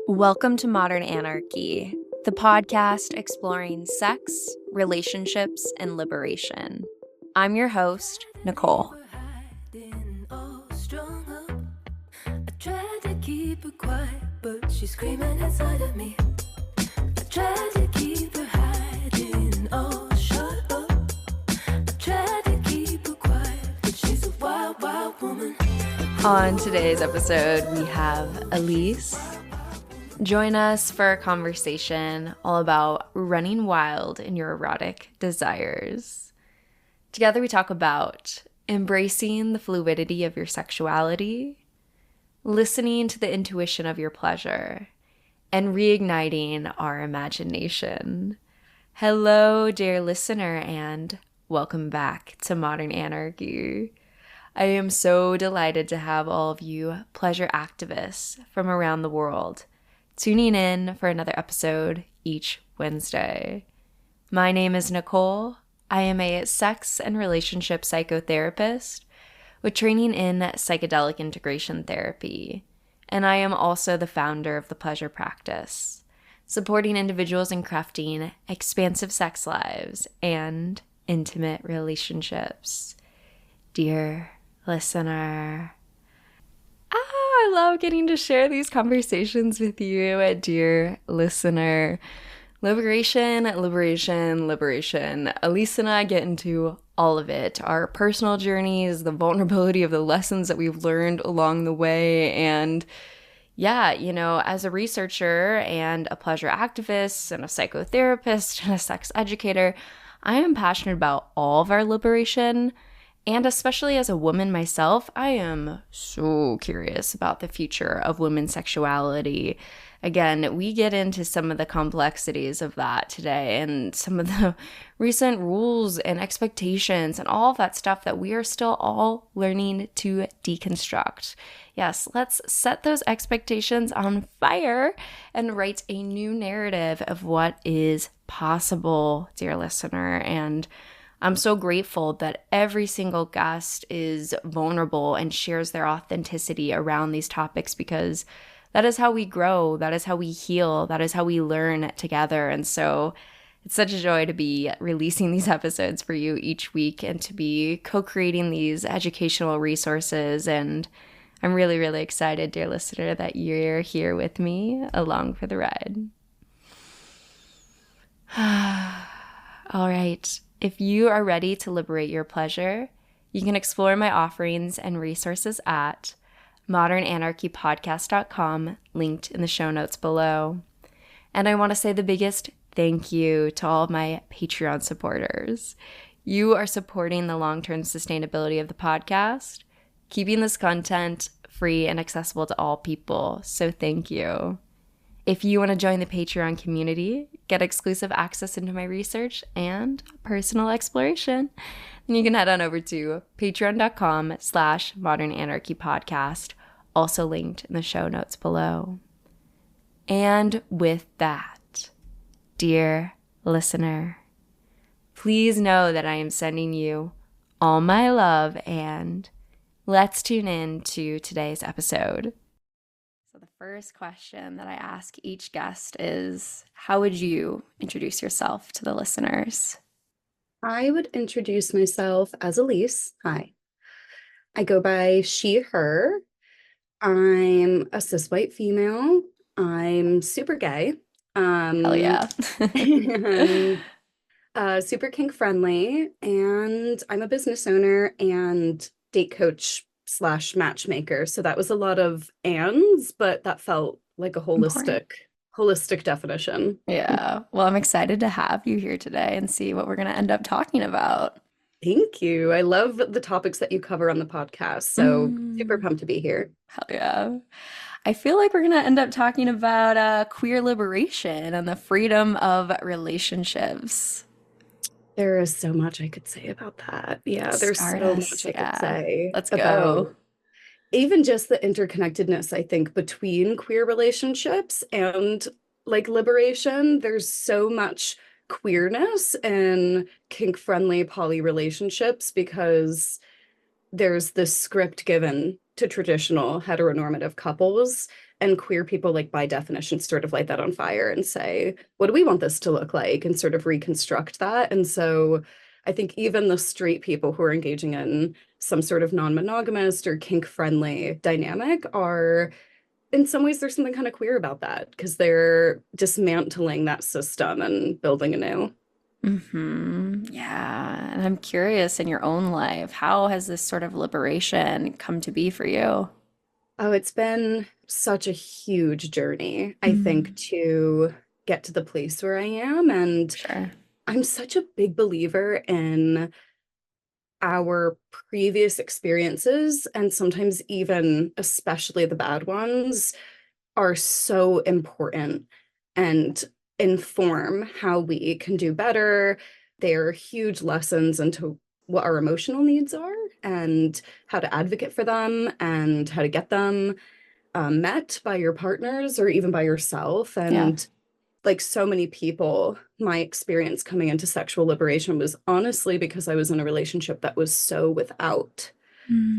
Welcome to Modern Anarchy, the podcast exploring sex, relationships, and liberation. I'm your host, Nicole. I tried to keep her quiet, but she's screaming inside of me. I tried to keep her hiding, oh, shut up. I tried to keep her quiet, but she's a wild, wild woman. On today's episode, we have Elise. Join us for a conversation all about running wild in your erotic desires. Together, we talk about embracing the fluidity of your sexuality, listening to the intuition of your pleasure, and reigniting our imagination. Hello, dear listener, and welcome back to Modern Anarchy. I am so delighted to have all of you pleasure activists from around the world tuning in for another episode each Wednesday. My name is Nicole. I am a sex and relationship psychotherapist with training in psychedelic integration therapy, and I am also the founder of the Pleasure Practice, supporting individuals in crafting expansive sex lives and intimate relationships. Dear listener, I love getting to share these conversations with you, dear listener. Liberation, liberation, liberation. Elise and I get into all of it. Our personal journeys, the vulnerability of the lessons that we've learned along the way. And yeah, as a researcher and a pleasure activist and a psychotherapist and a sex educator, I am passionate about all of our liberation. And especially as a woman myself, I am so curious about the future of women's sexuality. Again, we get into some of the complexities of that today and some of the recent rules and expectations and all of that stuff that we are still all learning to deconstruct. Yes, let's set those expectations on fire and write a new narrative of what is possible, dear listener. And I'm so grateful that every single guest is vulnerable and shares their authenticity around these topics, because that is how we grow, that is how we heal, that is how we learn together. And so it's such a joy to be releasing these episodes for you each week and to be co-creating these educational resources. And I'm really, really excited, dear listener, that you're here with me along for the ride. All right. If you are ready to liberate your pleasure, you can explore my offerings and resources at modernanarchypodcast.com, linked in the show notes below. And I want to say the biggest thank you to all of my Patreon supporters. You are supporting the long-term sustainability of the podcast, keeping this content free and accessible to all people. So thank you. If you want to join the Patreon community, get exclusive access into my research and personal exploration, then you can head on over to patreon.com/modernanarchypodcast, also linked in the show notes below. And with that, dear listener, please know that I am sending you all my love, and let's tune in to today's episode. So the first question that I ask each guest is, how would you introduce yourself to the listeners? I would introduce myself as Elise. Hi. I go by she, her. I'm a cis white female. I'm super gay. Hell yeah. and, super kink friendly. And I'm a business owner and date coach / matchmaker. So that was a lot of ands, but that felt like a holistic definition. Yeah. Well, I'm excited to have you here today and see what we're going to end up talking about. Thank you. I love the topics that you cover on the podcast. So super pumped to be here. Hell yeah. I feel like we're going to end up talking about queer liberation and the freedom of relationships. There is so much I could say about that. Yeah, there's so much I could say. Let's go. Even just the interconnectedness, I think, between queer relationships and like liberation. There's so much queerness in kink-friendly poly relationships because there's this script given to traditional heteronormative couples And queer people, like by definition, sort of light that on fire and say, what do we want this to look like? And sort of reconstruct that. And so I think even the straight people who are engaging in some sort of non-monogamous or kink-friendly dynamic are, in some ways, there's something kind of queer about that because they're dismantling that system and building anew. Yeah. And I'm curious in your own life, how has this sort of liberation come to be for you? Oh, it's been such a huge journey, I think, Mm, to get to the place where I am. And sure. I'm such a big believer in our previous experiences, and sometimes even especially the bad ones, are so important and inform how we can do better. They're huge lessons into what our emotional needs are and how to advocate for them and how to get them met by your partners or even by yourself. Yeah. And like so many people, my experience coming into sexual liberation was honestly because I was in a relationship that was so without,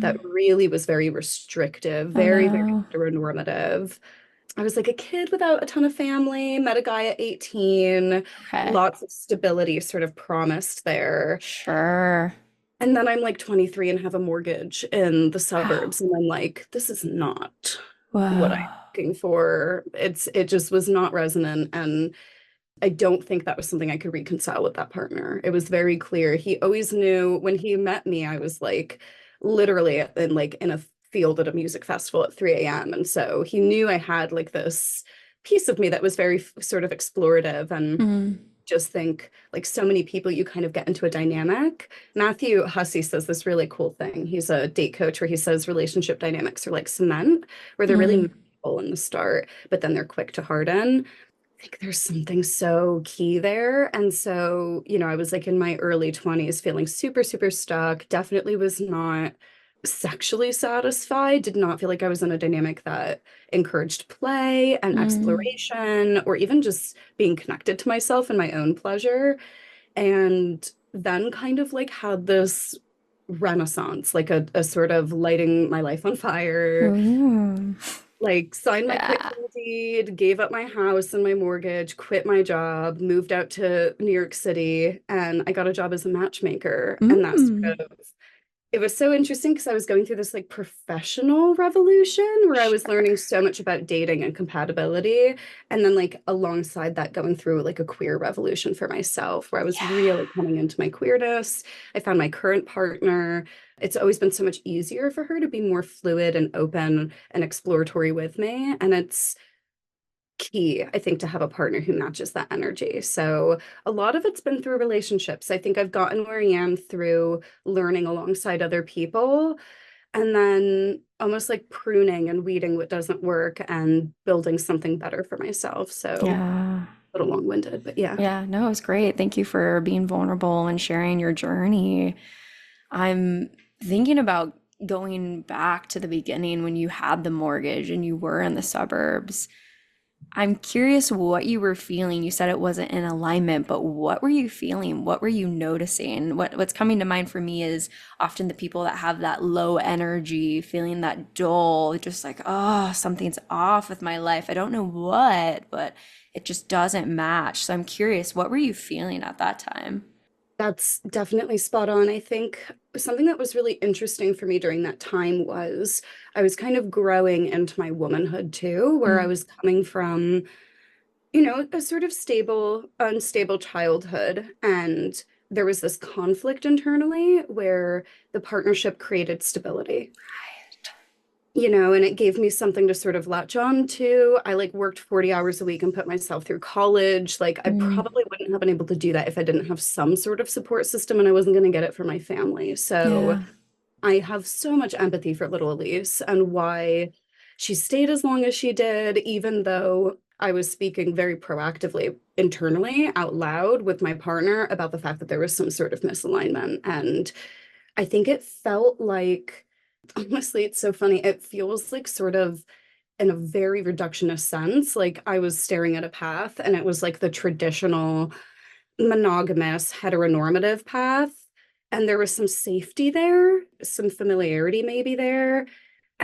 that Mm. really was very restrictive, Oh very, very no. heteronormative. I was like a kid without a ton of family, met a guy at 18, Okay. lots of stability sort of promised there. Sure. And then I'm like 23 and have a mortgage in the Wow. suburbs. And I'm like, this is not what I'm Whoa. looking for. It just was not resonant. And I don't think that was something I could reconcile with that partner. It was very clear. He always knew when he met me, I was like literally in a field at a music festival at 3 a.m. And so he knew I had like this piece of me that was very sort of explorative and Mm. just think like so many people you kind of get into a dynamic. Matthew Hussey says this really cool thing. He's a date coach where he says relationship dynamics are like cement, where they're really Mm. malleable in the start, but then they're quick to harden. I think there's something so key there. And so, I was like in my early 20s feeling super, super stuck, definitely was not sexually satisfied, did not feel like I was in a dynamic that encouraged play and Mm. exploration or even just being connected to myself and my own pleasure. And then kind of like had this renaissance, like a sort of lighting my life on fire, Ooh. like signed my quit Yeah. claim deed, gave up my house and my mortgage, quit my job, moved out to New York City, and I got a job as a matchmaker. And that Mm. sort of it was so interesting because I was going through this like professional revolution where I was learning so much about dating and compatibility. And then like alongside that, going through like a queer revolution for myself, where I was Yeah. really coming into my queerness. I found my current partner. It's always been so much easier for her to be more fluid and open and exploratory with me. And it's key, I think, to have a partner who matches that energy. So a lot of it's been through relationships. I think I've gotten where I am through learning alongside other people and then almost like pruning and weeding what doesn't work and building something better for myself. So Yeah. a little long-winded, but yeah. Yeah. No, it was great. Thank you for being vulnerable and sharing your journey. I'm thinking about going back to the beginning when you had the mortgage and you were in the suburbs. I'm curious what you were feeling. You said it wasn't in alignment, but what were you feeling? What were you noticing? What's coming to mind for me is often the people that have that low energy, feeling that dull, just like, oh, something's off with my life. I don't know what, but it just doesn't match. So I'm curious, what were you feeling at that time? That's definitely spot on. I think something that was really interesting for me during that time was I was kind of growing into my womanhood too, where I Mm, was coming from a sort of stable, unstable childhood. And there was this conflict internally where the partnership created stability, and it gave me something to sort of latch on to. I like worked 40 hours a week and put myself through college. Like I mm, probably wouldn't have been able to do that if I didn't have some sort of support system and I wasn't going to get it from my family. So yeah. I have so much empathy for little Elise and why she stayed as long as she did, even though I was speaking very proactively internally out loud with my partner about the fact that there was some sort of misalignment. And I think it felt like, honestly, it's so funny. It feels like sort of in a very reductionist sense, like I was staring at a path and it was like the traditional monogamous heteronormative path. And there was some safety there, some familiarity maybe there.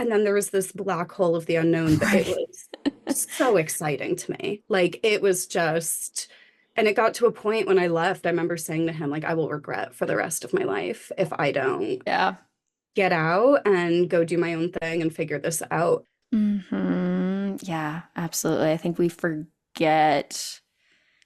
And then there was this black hole of the unknown, but it Right. was so exciting to me. Like it was just, and it got to a point when I left, I remember saying to him, like, I will regret for the rest of my life if I don't Yeah. get out and go do my own thing and figure this out. Yeah, absolutely. I think we forget.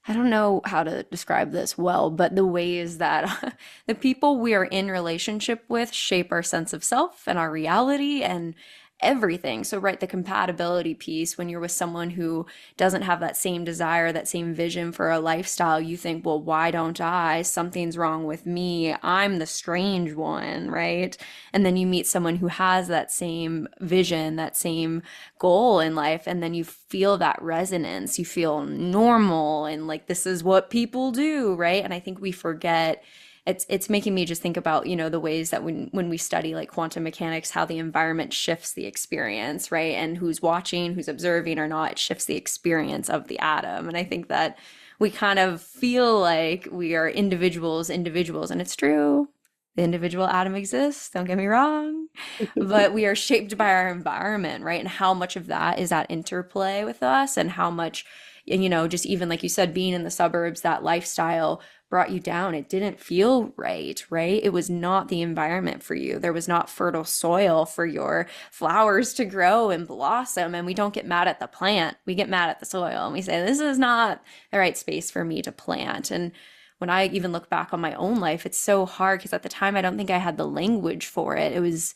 I don't know how to describe this well, but the ways that the people we are in relationship with shape our sense of self and our reality and everything. So, right, the compatibility piece, when you're with someone who doesn't have that same desire, that same vision for a lifestyle, you think, well, why don't I? Something's wrong with me. I'm the strange one, right? And then you meet someone who has that same vision, that same goal in life, and then you feel that resonance. You feel normal and like this is what people do, right? And I think we forget it's making me just think about, the ways that when we study like quantum mechanics, how the environment shifts the experience, right? And who's watching, who's observing or not, it shifts the experience of the atom. And I think that we kind of feel like we are individuals, and it's true. The individual atom exists, don't get me wrong, but we are shaped by our environment, right? And how much of that is that interplay with us, and how much, just even like you said, being in the suburbs, that lifestyle brought you down. It didn't feel right, right? It was not the environment for you. There was not fertile soil for your flowers to grow and blossom. And we don't get mad at the plant. We get mad at the soil and we say, this is not the right space for me to plant. And when I even look back on my own life, it's so hard because at the time I don't think I had the language for it. It was,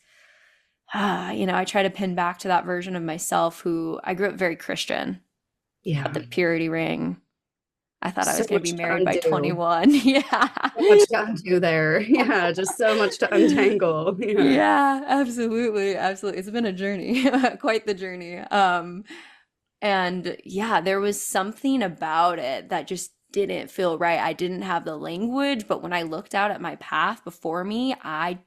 I try to pin back to that version of myself who I grew up very Christian, got Yeah. the purity ring. I thought I So was going to be much to married by undo. 21. Yeah. So much to undo there. Yeah, just so much to untangle. Yeah. Yeah, absolutely. Absolutely. It's been a journey, quite the journey. And yeah, there was something about it that just didn't feel right. I didn't have the language, but when I looked out at my path before me, I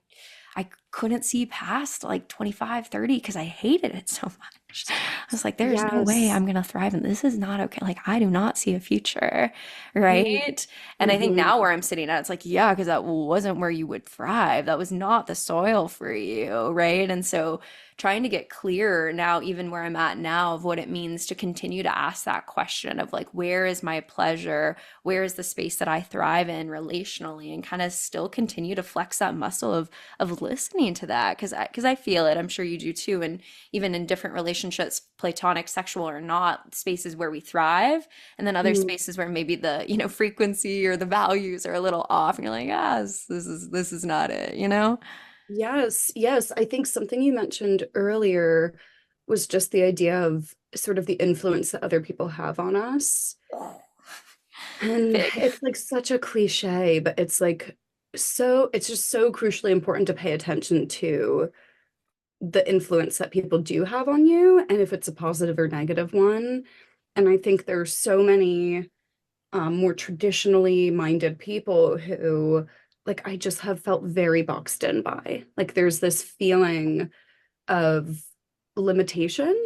couldn't see past like 25, 30 because I hated it so much. I was like, there's no way Yes. I'm gonna thrive and this is not okay. Like I do not see a future, Mm-hmm. right? And I think Mm-hmm. now where I'm sitting at, it's like, yeah, because that wasn't where you would thrive. That was not the soil for you, right? And so trying to get clearer now, even where I'm at now, of what it means to continue to ask that question of like, where is my pleasure? Where is the space that I thrive in relationally? And kind of still continue to flex that muscle of listening to that because I feel it. I'm sure you do too. And even in different relationships, platonic, sexual or not, spaces where we thrive, and then other Mm-hmm. spaces where maybe the frequency or the values are a little off, and you're like, this is not it. Yes, yes. I think something you mentioned earlier was just the idea of sort of the influence that other people have on us. And Big. it's like such a cliche, but it's like it's just so crucially important to pay attention to the influence that people do have on you and if it's a positive or negative one. And I think there's so many more traditionally minded people who, like, I just have felt very boxed in by. Like, there's this feeling of limitation.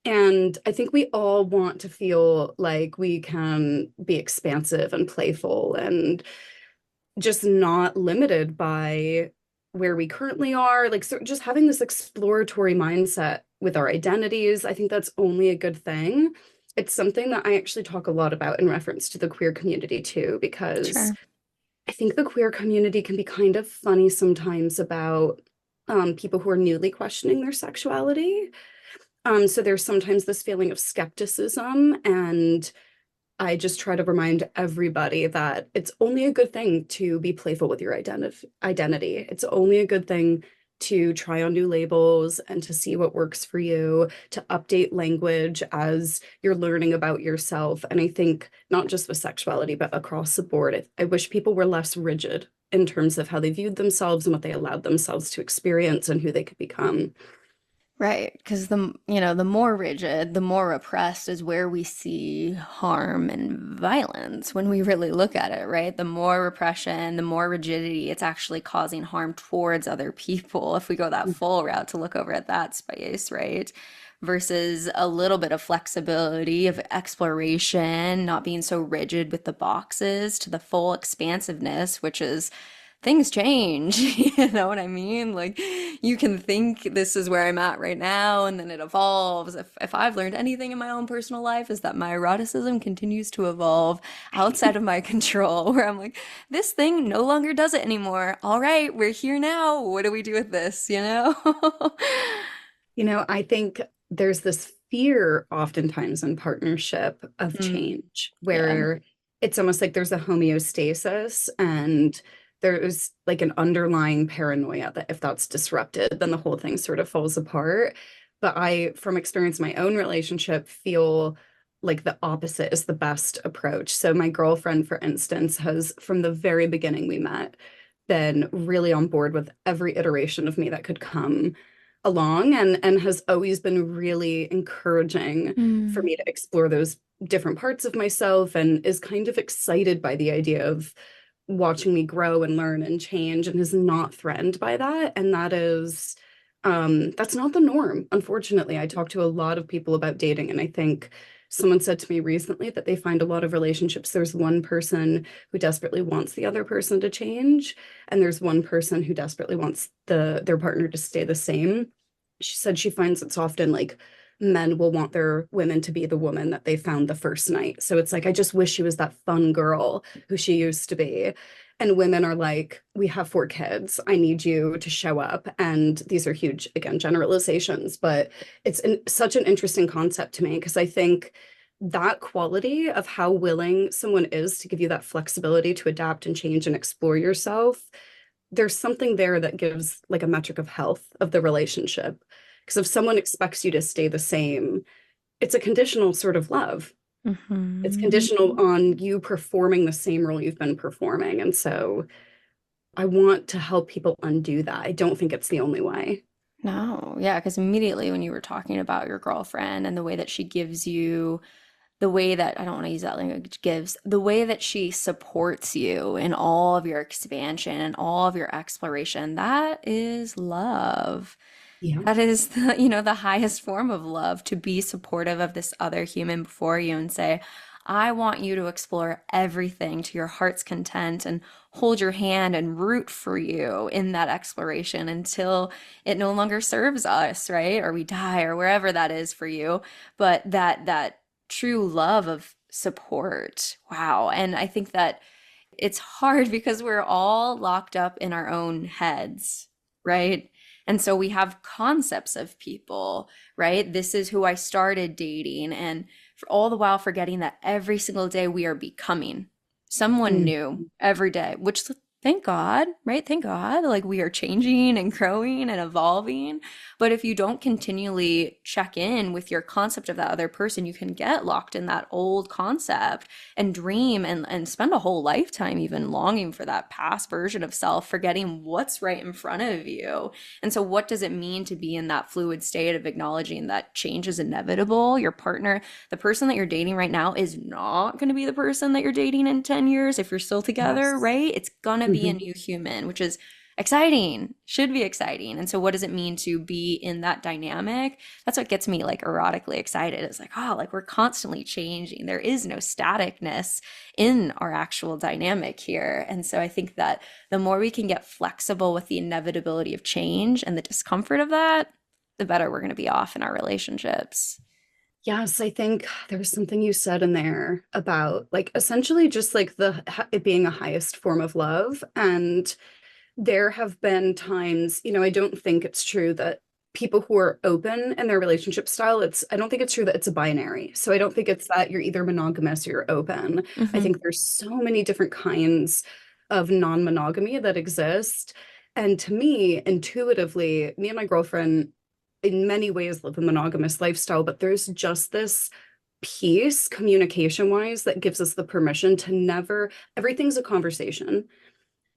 And I think we all want to feel like we can be expansive and playful and just not limited by where we currently are. Like, so just having this exploratory mindset with our identities, I think that's only a good thing. It's something that I actually talk a lot about in reference to the queer community too, because Sure. I think the queer community can be kind of funny sometimes about people who are newly questioning their sexuality. So there's sometimes this feeling of skepticism, and I just try to remind everybody that it's only a good thing to be playful with your identity. It's only a good thing to try on new labels and to see what works for you, to update language as you're learning about yourself. And I think not just with sexuality, but across the board, I wish people were less rigid in terms of how they viewed themselves and what they allowed themselves to experience and who they could become. Right, because the more rigid, the more repressed is where we see harm and violence when we really look at it, right? The more repression, the more rigidity, it's actually causing harm towards other people if we go that full route to look over at that space, right? Versus a little bit of flexibility, of exploration, not being so rigid with the boxes to the full expansiveness, which is things change. You know what I mean? Like you can think this is where I'm at right now and then it evolves. If I've learned anything in my own personal life is that my eroticism continues to evolve outside of my control, where I'm like, this thing no longer does it anymore. All right, we're here now. What do we do with this, you know? I think there's this fear oftentimes in partnership of Mm, change yeah. where it's almost like there's a homeostasis and there's like an underlying paranoia that if that's disrupted, then the whole thing sort of falls apart. But I, from experience in my own relationship, feel like the opposite is the best approach. So my girlfriend, for instance, has from the very beginning we met been really on board with every iteration of me that could come along and has always been really encouraging for Mm. me to explore those different parts of myself and is kind of excited by the idea of watching me grow and learn and change and is not threatened by that. And that's not the norm. Unfortunately, I talk to a lot of people about dating, and I think someone said to me recently that they find a lot of relationships, there's one person who desperately wants the other person to change, and there's one person who desperately wants their partner to stay the same. She said she finds it's often like men will want their women to be the woman that they found the first night. So it's like, I just wish she was that fun girl who she used to be. And women are like, we have 4 kids. I need you to show up. And these are huge, again, generalizations, but such an interesting concept to me because I think that quality of how willing someone is to give you that flexibility to adapt and change and explore yourself, there's something there that gives like a metric of health of the relationship. Because if someone expects you to stay the same, it's a conditional sort of love. It's Hmm. conditional on you performing the same role you've been performing. And so I want to help people undo that. I don't think it's the only way. No, yeah, because immediately when you were talking about your girlfriend and the way that she gives you, the way that, I don't want to use that language, gives, the way that she supports you in all of your expansion and all of your exploration, that is love. Yeah. That is the, the highest form of love, to be supportive of this other human before you and say, I want you to explore everything to your heart's content and hold your hand and root for you in that exploration until it no longer serves us, right? Or we die or wherever that is for you. But that true love of support. Wow. And I think that it's hard because we're all locked up in our own heads, right? And so we have concepts of people, right? This is who I started dating. And for all the while forgetting that every single day we are becoming someone Mm. new every day, which thank God, right? Thank God. Like we are changing and growing and evolving. But if you don't continually check in with your concept of that other person, you can get locked in that old concept and dream and spend a whole lifetime even longing for that past version of self, forgetting what's right in front of you. And so, what does it mean to be in that fluid state of acknowledging that change is inevitable? Your partner, the person that you're dating right now, is not going to be the person that you're dating in 10 years if you're still together, Yes. right? It's going to be a Mhm. new human, which is exciting, should be exciting. And so, what does it mean to be in that dynamic? That's what gets me like erotically excited. It's like, oh, like we're constantly changing. There is no staticness in our actual dynamic here. And so, I think that the more we can get flexible with the inevitability of change and the discomfort of that, the better we're going to be off in our relationships. Yes, I think there was something you said in there about like essentially just like it being a highest form of love. And there have been times, I don't think it's true that people who are open in their relationship style, I don't think it's true that it's a binary. So I don't think it's that you're either monogamous or you're open. I Hmm. think there's so many different kinds of non-monogamy that exist. And to me, intuitively, me and my girlfriend in many ways live a monogamous lifestyle, but there's just this piece communication wise that gives us the permission to never, everything's a conversation.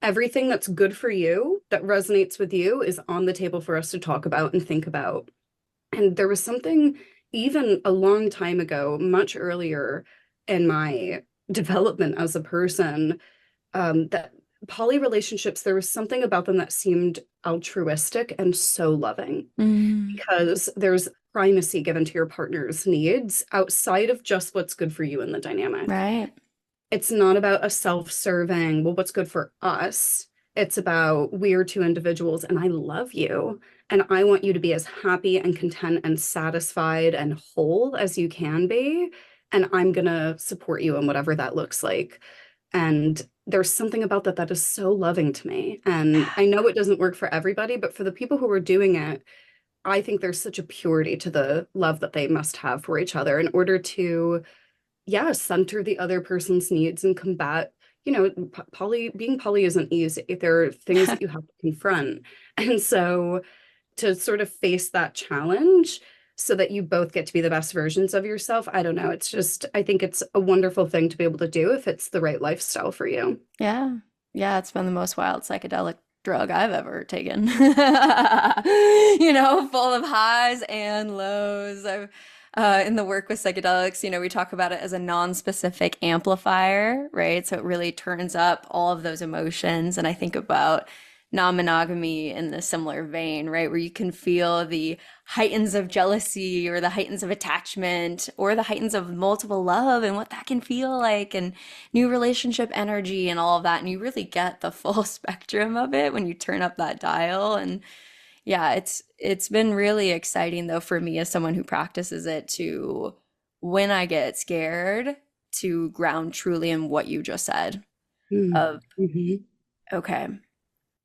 Everything that's good for you, that resonates with you, is on the table for us to talk about and think about. And there was something even a long time ago, much earlier in my development as a person, that poly relationships, there was something about them that seemed altruistic and so loving Mm, because there's primacy given to your partner's needs outside of just what's good for you in the dynamic. right. It's not about a self-serving, well, what's good for us. It's about we're two individuals and I love you. And I want you to be as happy and content and satisfied and whole as you can be. And I'm going to support you in whatever that looks like. And there's something about that that is so loving to me. And I know it doesn't work for everybody, but for the people who are doing it, I think there's such a purity to the love that they must have for each other in order to, yeah, center the other person's needs and combat, being poly isn't easy. There are things that you have to confront. And so to sort of face that challenge so that you both get to be the best versions of yourself, I don't know. It's just, I think it's a wonderful thing to be able to do if it's the right lifestyle for you. Yeah. Yeah, it's been the most wild psychedelic drug I've ever taken. Full of highs and lows. I've in the work with psychedelics, we talk about it as a non-specific amplifier, right? So it really turns up all of those emotions. And I think about non-monogamy in the similar vein, right? Where you can feel the heightens of jealousy or the heightens of attachment or the heightens of multiple love and what that can feel like and new relationship energy and all of that. And you really get the full spectrum of it when you turn up that dial. And yeah, it's been really exciting though for me as someone who practices it to when I get scared to ground truly in what you just said of Mm-hmm. okay,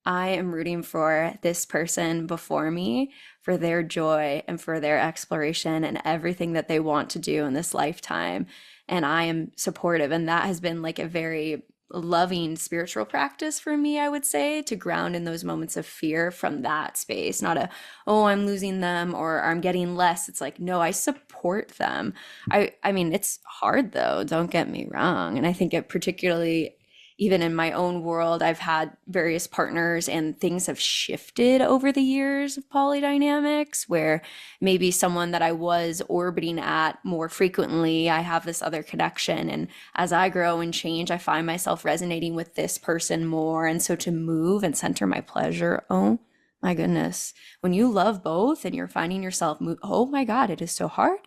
I am rooting for this person before me for their joy and for their exploration and everything that they want to do in this lifetime. And I am supportive. And that has been like a very loving spiritual practice for me, I would say, to ground in those moments of fear from that space, not a, oh, I'm losing them or I'm getting less. It's like, no, I support them. I mean, it's hard though, don't get me wrong. And I think it particularly even in my own world, I've had various partners and things have shifted over the years of polydynamics where maybe someone that I was orbiting at more frequently, I have this other connection. And as I grow and change, I find myself resonating with this person more. And so to move and center my pleasure, oh my goodness, when you love both and you're finding yourself move, oh my God, it is so hard.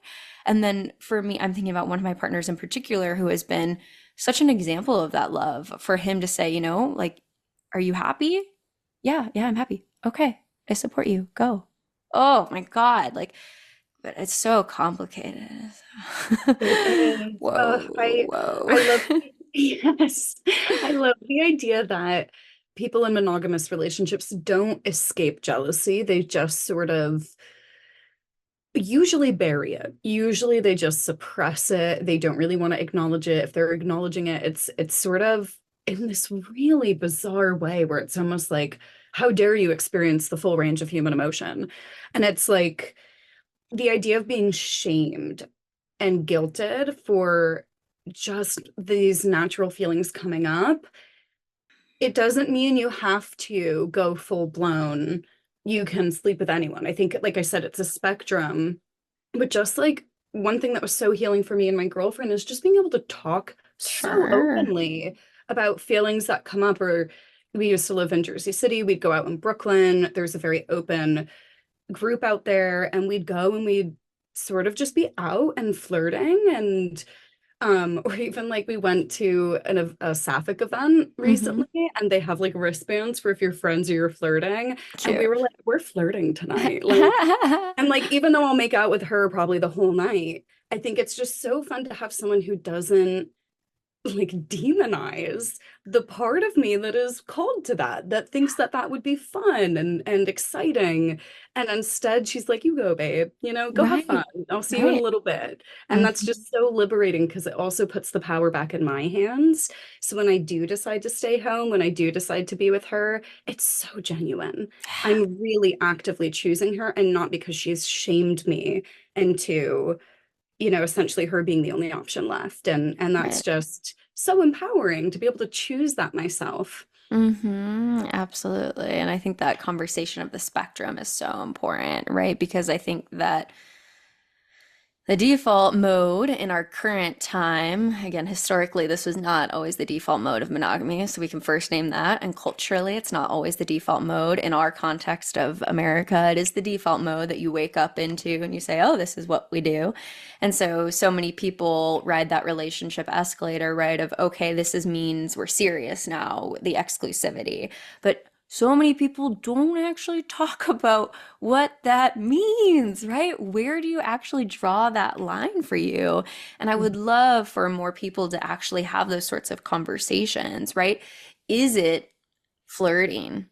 And then for me, I'm thinking about one of my partners in particular who has been such an example of that love for him to say, like, are you happy? Yeah, I'm happy. Okay, I support you. Go. Oh my God. Like, but it's so complicated. It is. Whoa, I whoa. love yes. I love the idea that people in monogamous relationships don't escape jealousy. They just sort of usually bury it. Usually they just suppress it. They don't really want to acknowledge it. If they're acknowledging it, it's sort of in this really bizarre way where it's almost like, how dare you experience the full range of human emotion? And it's like the idea of being shamed and guilted for just these natural feelings coming up, it doesn't mean you have to go full blown. You can sleep with anyone. I think, like I said, it's a spectrum. But just like one thing that was so healing for me and my girlfriend is just being able to talk so Sure. openly about feelings that come up. Or we used to live in Jersey City. We'd go out in Brooklyn. There's a very open group out there, and we'd go and we'd sort of just be out and flirting and or even like we went to a sapphic event Mm-hmm. recently and they have like wristbands for if you're friends or you're flirting. And we Cute. were like, we're flirting tonight. Like, and like, even though I'll make out with her probably the whole night, I think it's just so fun to have someone who doesn't like demonize the part of me that is called to that, that thinks that that would be fun and exciting. And instead she's like, you go, babe, go have fun. Right, I'll see you in a right. little bit. And that's Mhm. just so liberating because it also puts the power back in my hands. So when I do decide to stay home, when I do decide to be with her, it's so genuine. I'm really actively choosing her and not because she's shamed me into essentially her being the only option left. And that's Right. just so empowering to be able to choose that myself. Absolutely. And I think that conversation of the spectrum is so important, right? Because I think that The default mode in our current time, again, historically, this was not always the default mode of monogamy, so we can first name that. And culturally, it's not always the default mode. In our context of America, it is the default mode that you wake up into and you say, oh, this is what we do. And so many people ride that relationship escalator, right? Of, okay, this is means we're serious now, the exclusivity. But so many people don't actually talk about what that means, right? Where do you actually draw that line for you? And I would love for more people to actually have those sorts of conversations, right? Is it flirting?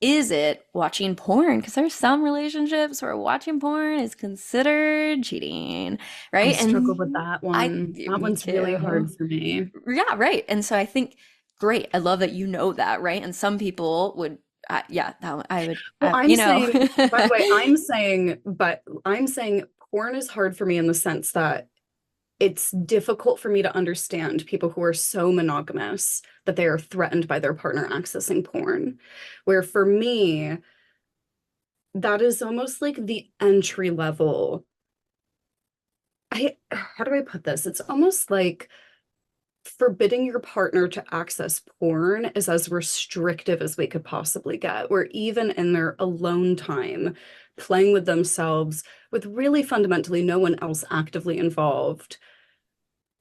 Is it watching porn? Because there's some relationships where watching porn is considered cheating, I right? struggle with And that I, one. That me one's really too. hard for me. Yeah, right. And so I think, great. I love that you know that, right? And some people would, yeah, that I would, Well, I'm you know. saying, by the way, but I'm saying porn is hard for me in the sense that it's difficult for me to understand people who are so monogamous that they are threatened by their partner accessing porn. Where for me, that is almost like the entry level. How do I put this? It's almost like forbidding your partner to access porn is as restrictive as we could possibly get, where even in their alone time, playing with themselves with really fundamentally no one else actively involved,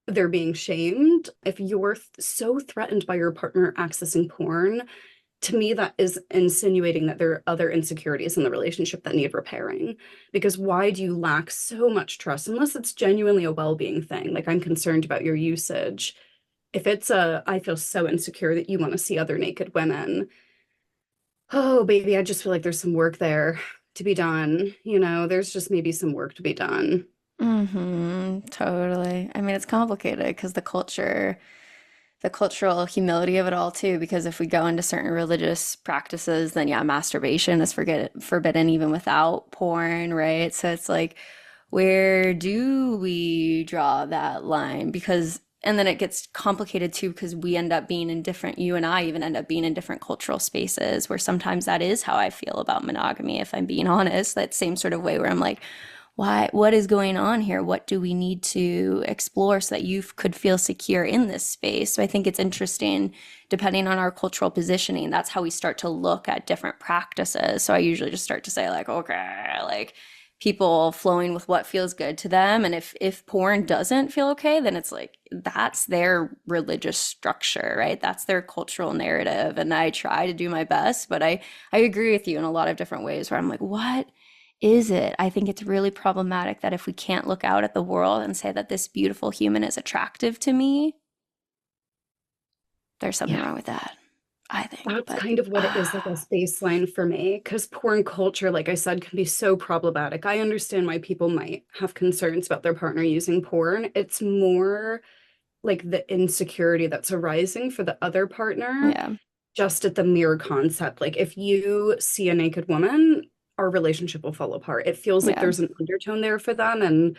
they're being shamed. If you're so threatened by your partner accessing porn, to me, that is insinuating that there are other insecurities in the relationship that need repairing. Because why do you lack so much trust unless it's genuinely a well-being thing? Like, I'm concerned about your usage. If it's I feel so insecure that you want to see other naked women. Oh, baby, I just feel like there's some work there to be done. There's just maybe some work to be done. Totally. I mean, it's complicated because the cultural humility of it all too, because if we go into certain religious practices, then yeah, masturbation is forbidden even without porn, right? So it's like, where do we draw that line? Because, and then it gets complicated too, because we end up being in different, you and I even end up being in different cultural spaces where sometimes that is how I feel about monogamy, if I'm being honest, that same sort of way where I'm like, what is going on here? What do we need to explore so that you could feel secure in this space? So I think it's interesting, depending on our cultural positioning, that's how we start to look at different practices. So I usually just start to say like, okay, like people flowing with what feels good to them. And if porn doesn't feel okay, then it's like that's their religious structure, right? That's their cultural narrative. And I try to do my best, but I agree with you in a lot of different ways where I'm like, what is it? I think it's really problematic that if we can't look out at the world and say that this beautiful human is attractive to me, there's something Yeah. wrong with that, I think. That's But kind of what it is like a baseline for me, because porn culture, like I said, can be so problematic. I understand why people might have concerns about their partner using porn. It's more like the insecurity that's arising for the other partner, yeah, just at the mere concept. Like if you see a naked woman, our relationship will fall apart. It feels like yeah, there's an undertone there for them. And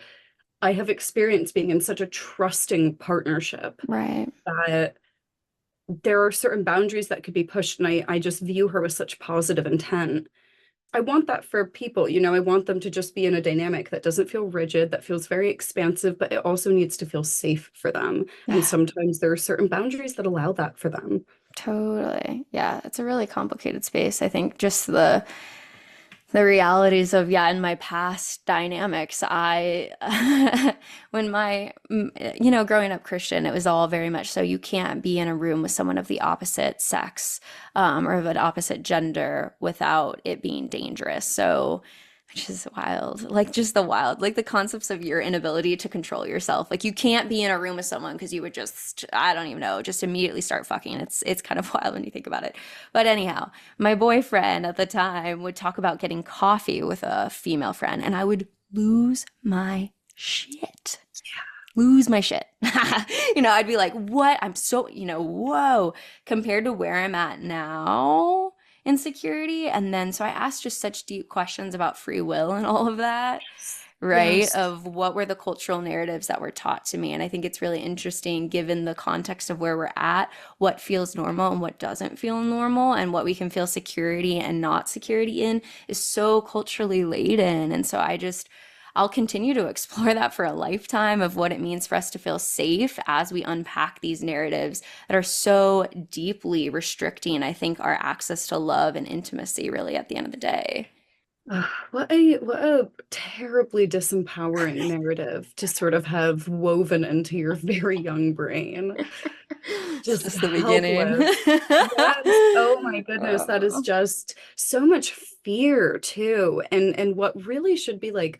I have experienced being in such a trusting partnership right. that there are certain boundaries that could be pushed, and I just view her with such positive intent. I want that for people, I want them to just be in a dynamic that doesn't feel rigid, that feels very expansive, but it also needs to feel safe for them. And sometimes there are certain boundaries that allow that for them. Totally. Yeah, it's a really complicated space. I think just the realities of, yeah, in my past dynamics, when growing up Christian, it was all very much so you can't be in a room with someone of the opposite sex, or of an opposite gender without it being dangerous. So, which is wild, like just like the concepts of your inability to control yourself. Like you can't be in a room with someone because you would just, I don't even know, just immediately start fucking. It's kind of wild when you think about it. But anyhow, my boyfriend at the time would talk about getting coffee with a female friend, and I would lose my shit. Lose my shit. I'd be like, what? I'm so, whoa, compared to where I'm at now, insecurity. And then, so I asked just such deep questions about free will and all of that, right? Yes. Of what were the cultural narratives that were taught to me. And I think it's really interesting given the context of where we're at, what feels normal and what doesn't feel normal, and what we can feel security and not security in is so culturally laden. And so I'll continue to explore that for a lifetime of what it means for us to feel safe as we unpack these narratives that are so deeply restricting, I think, our access to love and intimacy, really, at the end of the day. What a terribly disempowering narrative to sort of have woven into your very young brain. It's Just just the beginning. helpless. Yes. Oh my goodness, that is Oh. just so much fear too. And what really should be like,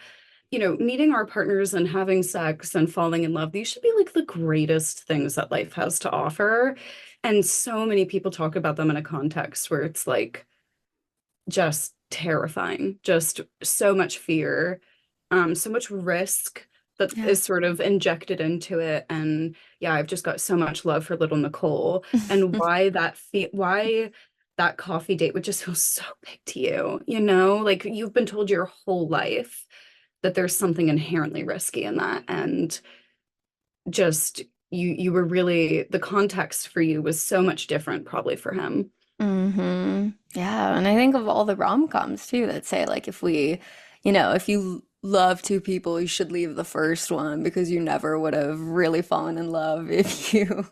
meeting our partners and having sex and falling in love, these should be like the greatest things that life has to offer. And so many people talk about them in a context where it's like just terrifying, just so much fear, so much risk that Yeah. is sort of injected into it. And yeah, I've just got so much love for little Nicole and why that coffee date would just feel so big to you, like you've been told your whole life that there's something inherently risky in that. And just you were really, the context for you was so much different probably for him. Yeah, and I think of all the rom-coms too that say like if you love two people, you should leave the first one because you never would have really fallen in love if you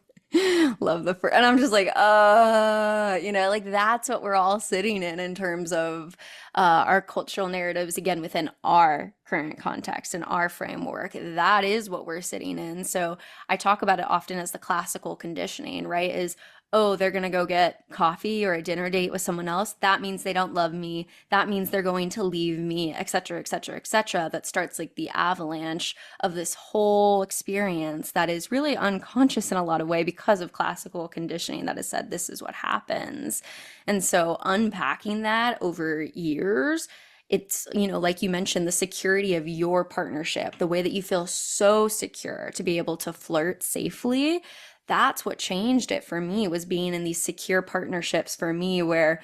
love the first. And I'm just like, like that's what we're all sitting in terms of our cultural narratives, again, within our current context and our framework. That is what we're sitting in. So I talk about it often as the classical conditioning, right? Is oh, they're going to go get coffee or a dinner date with someone else. That means they don't love me. That means they're going to leave me, et cetera, et cetera, et cetera. That starts like the avalanche of this whole experience that is really unconscious in a lot of way because of classical conditioning that has said this is what happens. And so unpacking that over years, it's, like you mentioned, the security of your partnership, the way that you feel so secure to be able to flirt safely. That's what changed it for me, was being in these secure partnerships for me where,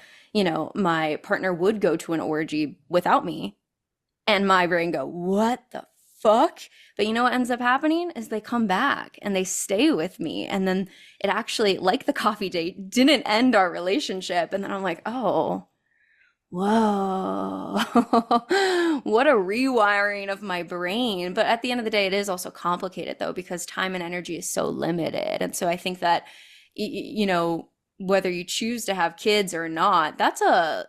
my partner would go to an orgy without me and my brain go, what the fuck? But you know what ends up happening is they come back and they stay with me. And then it actually, like the coffee date, didn't end our relationship. And then I'm like, oh, whoa, what a rewiring of my brain. But at the end of the day, it is also complicated though, because time and energy is so limited. And so I think that, whether you choose to have kids or not, that's a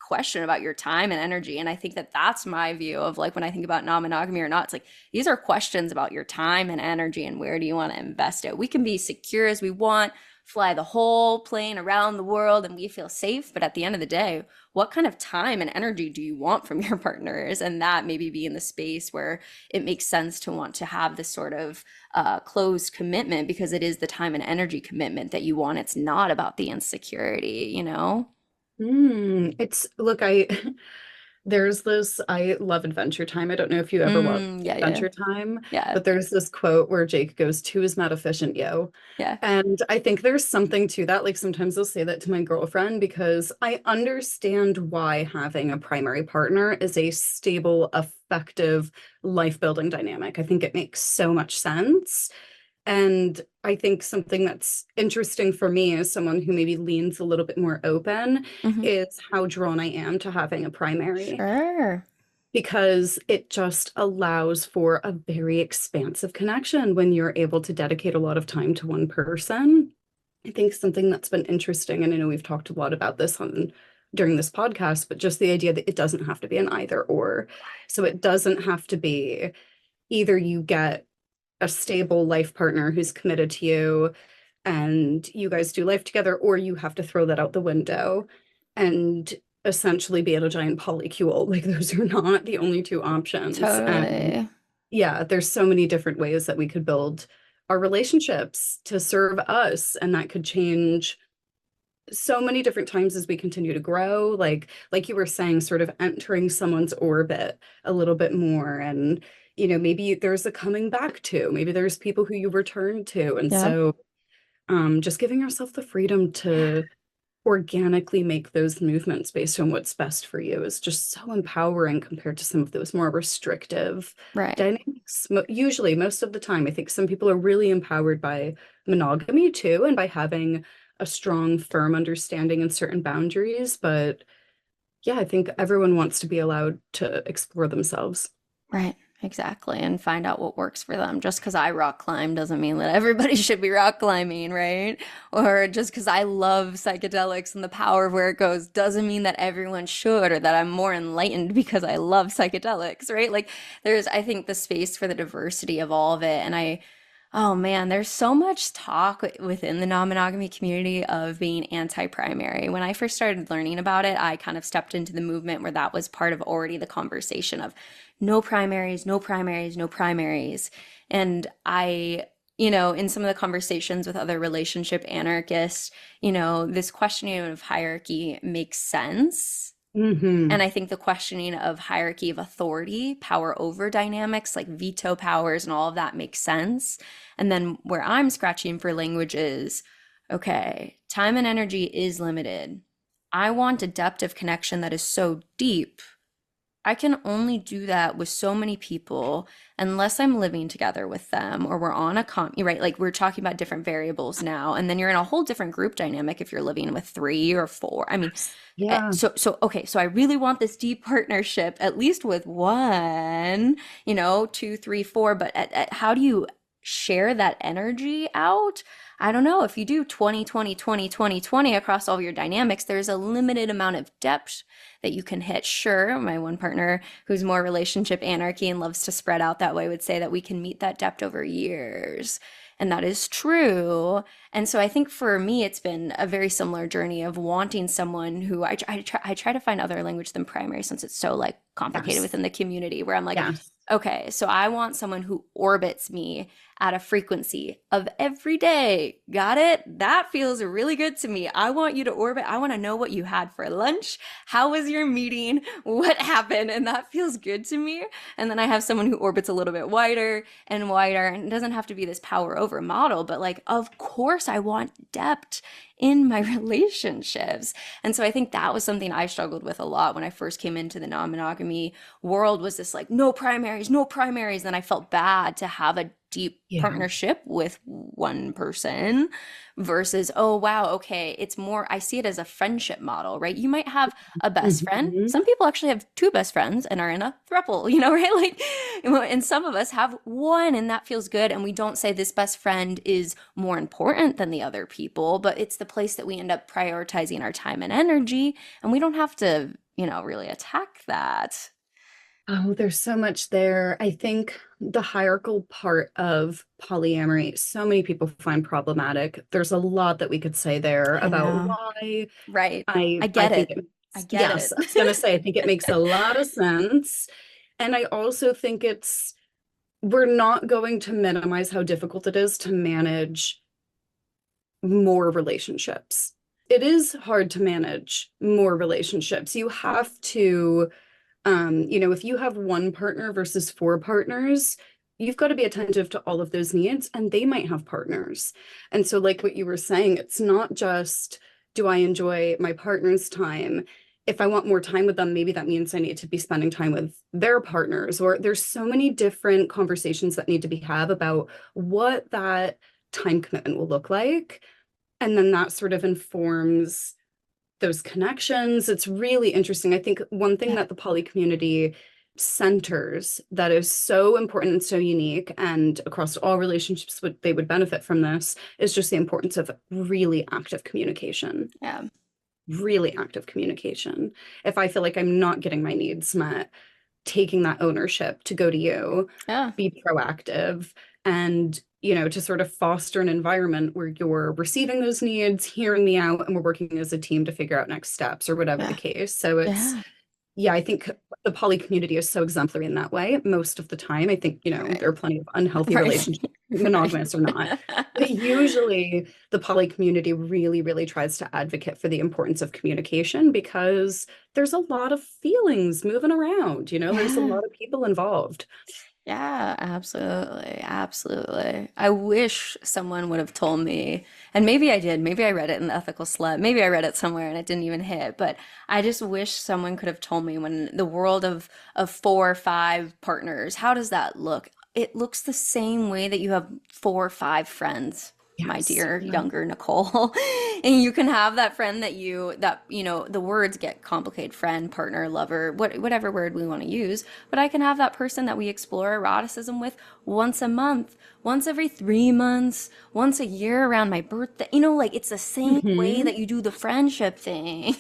question about your time and energy. And I think that that's my view of like when I think about non-monogamy or not, it's like these are questions about your time and energy and where do you want to invest it. We can be secure as we want, fly the whole plane around the world and we feel safe. But at the end of the day, what kind of time and energy do you want from your partners? And that maybe be in the space where it makes sense to want to have this sort of closed commitment because it is the time and energy commitment that you want. It's not about the insecurity, It's look, there's this, I love Adventure Time. I don't know if you ever watched Yeah, yeah, Adventure Time, yeah, but there's this quote where Jake goes, "Two is not efficient, yo." yeah. And I think there's something to that. Like sometimes I'll say that to my girlfriend because I understand why having a primary partner is a stable, effective, life-building dynamic. I think it makes so much sense. And I think something that's interesting for me as someone who maybe leans a little bit more open Hmm. is how drawn I am to having a primary Sure. because it just allows for a very expansive connection when you're able to dedicate a lot of time to one person. I think something that's been interesting, and I know we've talked a lot about this on during this podcast, but just the idea that it doesn't have to be an either or. So it doesn't have to be either you get a stable life partner who's committed to you and you guys do life together, or you have to throw that out the window and essentially be at a giant polycule. Like those are not the only two options. And Totally. yeah, there's so many different ways that we could build our relationships to serve us, and that could change so many different times as we continue to grow, like you were saying, sort of entering someone's orbit a little bit more. And maybe there's a coming back to, maybe there's people who you return to. And Yeah. so just giving yourself the freedom to organically make those movements based on what's best for you is just so empowering compared to some of those more restrictive Right. dynamics. Usually, most of the time, I think some people are really empowered by monogamy too, and by having a strong, firm understanding and certain boundaries. But yeah, I think everyone wants to be allowed to explore themselves. Right, exactly. And find out what works for them. Just because I rock climb doesn't mean that everybody should be rock climbing, right? Or just because I love psychedelics and the power of where it goes doesn't mean that everyone should, or that I'm more enlightened because I love psychedelics, right? Like there's, I think, the space for the diversity of all of it. And oh man, there's so much talk within the non-monogamy community of being anti-primary. When I first started learning about it, I kind of stepped into the movement where that was part of already the conversation of no primaries, no primaries, no primaries. And in some of the conversations with other relationship anarchists, this questioning of hierarchy makes sense. Hmm. And I think the questioning of hierarchy of authority, power over dynamics, like veto powers and all of that makes sense. And then where I'm scratching for language is, okay, time and energy is limited. I want a depth of connection that is so deep. I can only do that with so many people unless I'm living together with them or we're on a right? Like we're talking about different variables now. And then you're in a whole different group dynamic if you're living with three or four. I mean, Yeah. okay, so I really want this deep partnership, at least with one, two, three, four, but how do you share that energy out? I don't know. If you do 20, 20, 20, 20, 20 across all your dynamics, there's a limited amount of depth that you can hit. Sure, my one partner who's more relationship anarchy and loves to spread out that way would say that we can meet that depth over years. And that is true. And so I think for me, it's been a very similar journey of wanting someone who I try to find other language than primary since it's so like complicated Yes. within the community where I'm like, Yes. okay, so I want someone who orbits me at a frequency of every day. Got it? That feels really good to me. I want you to orbit. I want to know what you had for lunch. How was your meeting? What happened? And that feels good to me. And then I have someone who orbits a little bit wider and wider, and it doesn't have to be this power over model, but like, of course, I want depth in my relationships. And so I think that was something I struggled with a lot when I first came into the non-monogamy world, was this like no primaries, no primaries. Then I felt bad to have a deep Yeah. partnership with one person versus, oh wow, okay, it's more, I see it as a friendship model, right? You might have a best friend. Hmm. Some people actually have two best friends and are in a throuple, right? Like, and some of us have one and that feels good. And we don't say this best friend is more important than the other people, but it's the place that we end up prioritizing our time and energy. And we don't have to, really attack that. Oh, there's so much there. I think the hierarchical part of polyamory, so many people find problematic. There's a lot that we could say there I about know. why Right. I I get think it. it I get yes, it. I was gonna say I think it makes a lot of sense. And I also think we're not going to minimize how difficult it is to manage more relationships. It is hard to manage more relationships. You have to if you have one partner versus four partners, you've got to be attentive to all of those needs, and they might have partners. And so, like what you were saying, it's not just do I enjoy my partner's time? If I want more time with them, maybe that means I need to be spending time with their partners, or there's so many different conversations that need to be had about what that time commitment will look like. And then that sort of informs those connections. It's really interesting. I think one thing Yeah. that the poly community centers that is so important and so unique, and across all relationships they would benefit from this, is just the importance of really active communication. Yeah. Really active communication. If I feel like I'm not getting my needs met, taking that ownership to go to you, Yeah. be proactive, and to sort of foster an environment where you're receiving those needs, hearing me out, and we're working as a team to figure out next steps or whatever the Yeah. case. So Yeah. yeah, I think the poly community is so exemplary in that way most of the time. I think, Right. there are plenty of unhealthy Right. relationships, Right. monogamous or not. But usually the poly community really, really tries to advocate for the importance of communication, because there's a lot of feelings moving around, there's a Yeah. lot of people involved. Yeah, absolutely. Absolutely. I wish someone would have told me, and maybe I did. Maybe I read it in the Ethical Slut. Maybe I read it somewhere and it didn't even hit, but I just wish someone could have told me when the world of four or five partners, how does that look? It looks the same way that you have four or five friends. my Yes. dear Yeah. younger Nicole. And you can have that friend that, the words get complicated, friend, partner, lover, whatever word we want to use. But I can have that person that we explore eroticism with once a month, once every 3 months, once a year around my birthday. Like it's the same way Hmm. that you do the friendship thing,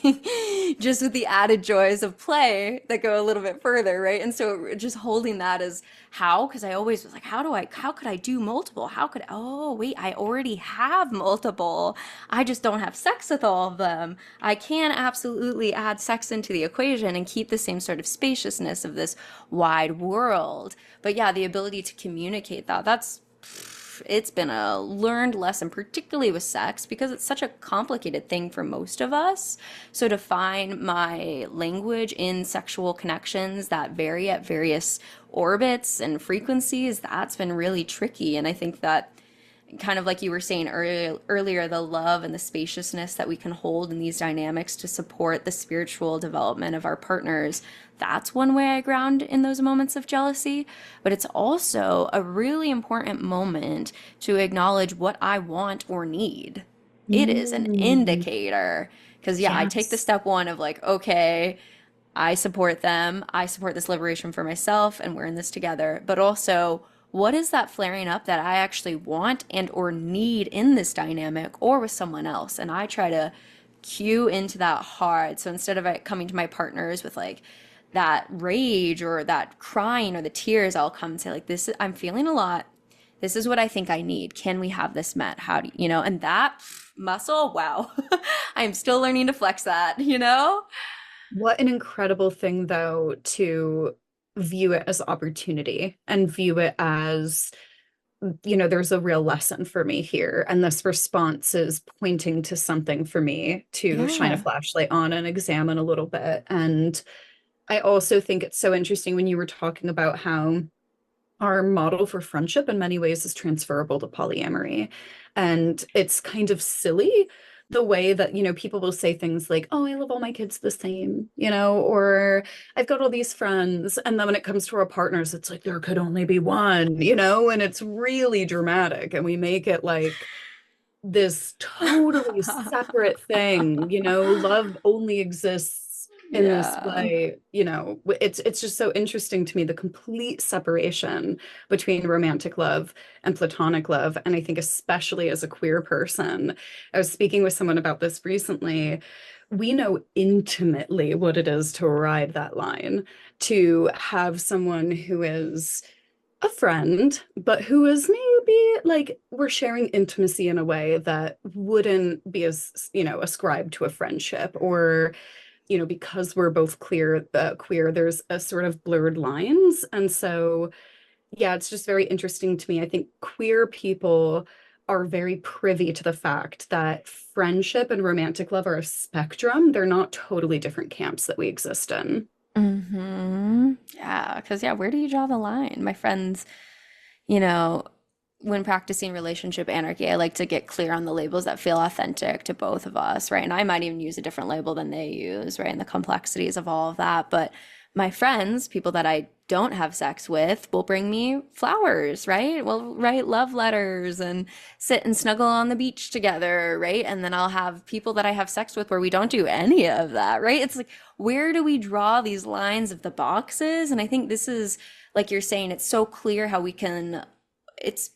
just with the added joys of play that go a little bit further, right? And so just holding that as how, because I always was like, how could I do multiple? Oh, wait, I already have multiple. I just don't have sex with all of them. I can absolutely add sex into the equation and keep the same sort of spaciousness of this wide world. But yeah, the ability to communicate that's it's been a learned lesson, particularly with sex, because it's such a complicated thing for most of us. So to find my language in sexual connections that vary at various orbits and frequencies, that's been really tricky. And I think that kind of like you were saying earlier, the love and the spaciousness that we can hold in these dynamics to support the spiritual development of our partners. That's one way I ground in those moments of jealousy. But it's also a really important moment to acknowledge what I want or need. It is an Mm. indicator. Because, yeah, I take the Yes. step one of like, okay, I support them. I support this liberation for myself, and we're in this together. But also, what is that flaring up that I actually want and or need in this dynamic or with someone else? And I try to cue into that hard. So instead of it coming to my partners with like that rage or that crying or the tears, I'll come and say like, I'm feeling a lot. This is what I think I need. Can we have this met? How do you know? And that muscle, wow. I'm still learning to flex that. What an incredible thing, though, to view it as opportunity and view it as, there's a real lesson for me here. And this response is pointing to something for me to shine a Yeah. flashlight on and examine a little bit. And I also think it's so interesting when you were talking about how our model for friendship in many ways is transferable to polyamory. And it's kind of silly the way that, people will say things like, oh, I love all my kids the same, or I've got all these friends. And then when it comes to our partners, it's like, there could only be one, and it's really dramatic. And we make it like this totally separate thing, love only exists in this Yeah. way, it's just so interesting to me, the complete separation between romantic love and platonic love. And I think especially as a queer person, I was speaking with someone about this recently. We know intimately what it is to ride that line, to have someone who is a friend, but who is maybe like we're sharing intimacy in a way that wouldn't be as, ascribed to a friendship, or, because we're both queer, there's a sort of blurred lines. And so, yeah, it's just very interesting to me. I think queer people are very privy to the fact that friendship and romantic love are a spectrum. They're not totally different camps that we exist in. Yeah, because yeah, where do you draw the line? My friends, you know, when practicing relationship anarchy, I like to get clear on the labels that feel authentic to both of us, right? And I might even use a different label than they use, right? And the complexities of all of that. But my friends, people that I don't have sex with, will bring me flowers, right? We'll write love letters and sit and snuggle on the beach together, right? And then I'll have people that I have sex with where we don't do any of that, right? It's like, where do we draw these lines of the boxes? And I think this is, like you're saying, it's so clear how we can, it's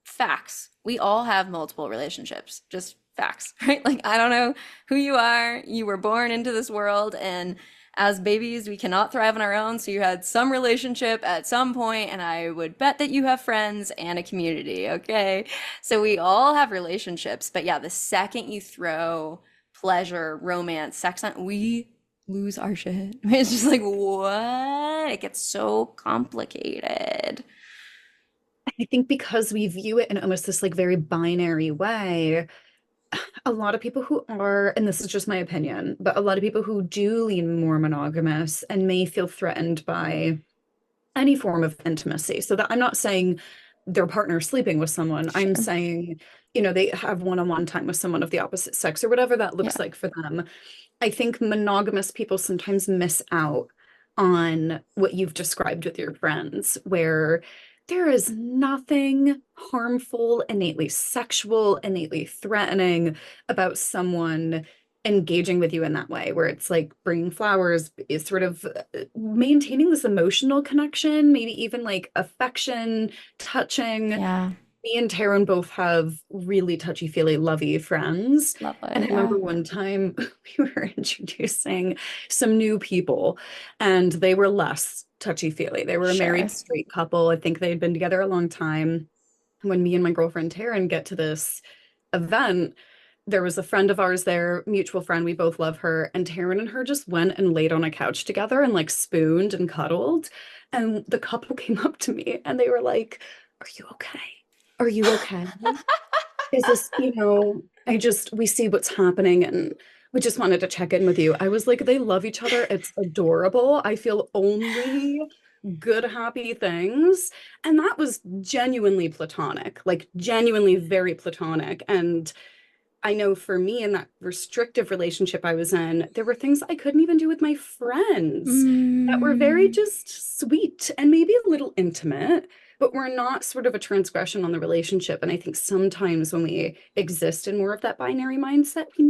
facts. We all have multiple relationships, just facts, right? Like, I don't know who you are. You were born into this world, and as babies, we cannot thrive on our own. So you had some relationship at some point, and I would bet that you have friends and a community, okay? So we all have relationships. But yeah, the second you throw pleasure, romance, sex on, we lose our shit. It's just like, what? It gets so complicated. I think because we view it in almost this like very binary way, a lot of people who are, and this is just my opinion, but a lot of people who do lean more monogamous and may feel threatened by any form of intimacy. So that I'm not saying their partner sleeping with someone. I'm Sure. saying, they have one-on-one time with someone of the opposite sex or whatever that looks Yeah. like for them. I think monogamous people sometimes miss out on what you've described with your friends, where there is nothing harmful, innately sexual, innately threatening about someone engaging with you in that way, where it's like bringing flowers, is sort of maintaining this emotional connection, maybe even like affection, touching. Yeah. Me and Taryn both have really touchy-feely, lovey friends. Love And it. I Yeah. remember one time we were introducing some new people, and they were less touchy-feely. They were a married Sure. straight couple. I think they had been together a long time. When me and my girlfriend Taryn get to this event, there was a friend of ours there, mutual friend. We both love her. And Taryn and her just went and laid on a couch together and like spooned and cuddled. And the couple came up to me and they were like, "Are you okay? Are you okay? Is this, we see what's happening and we just wanted to check in with you." I was like, they love each other. It's adorable. I feel only good, happy things. And that was genuinely platonic, like genuinely very platonic. And I know for me in that restrictive relationship I was in, there were things I couldn't even do with my friends that were very Mm, just sweet and maybe a little intimate, but were not sort of a transgression on the relationship. And I think sometimes when we exist in more of that binary mindset, we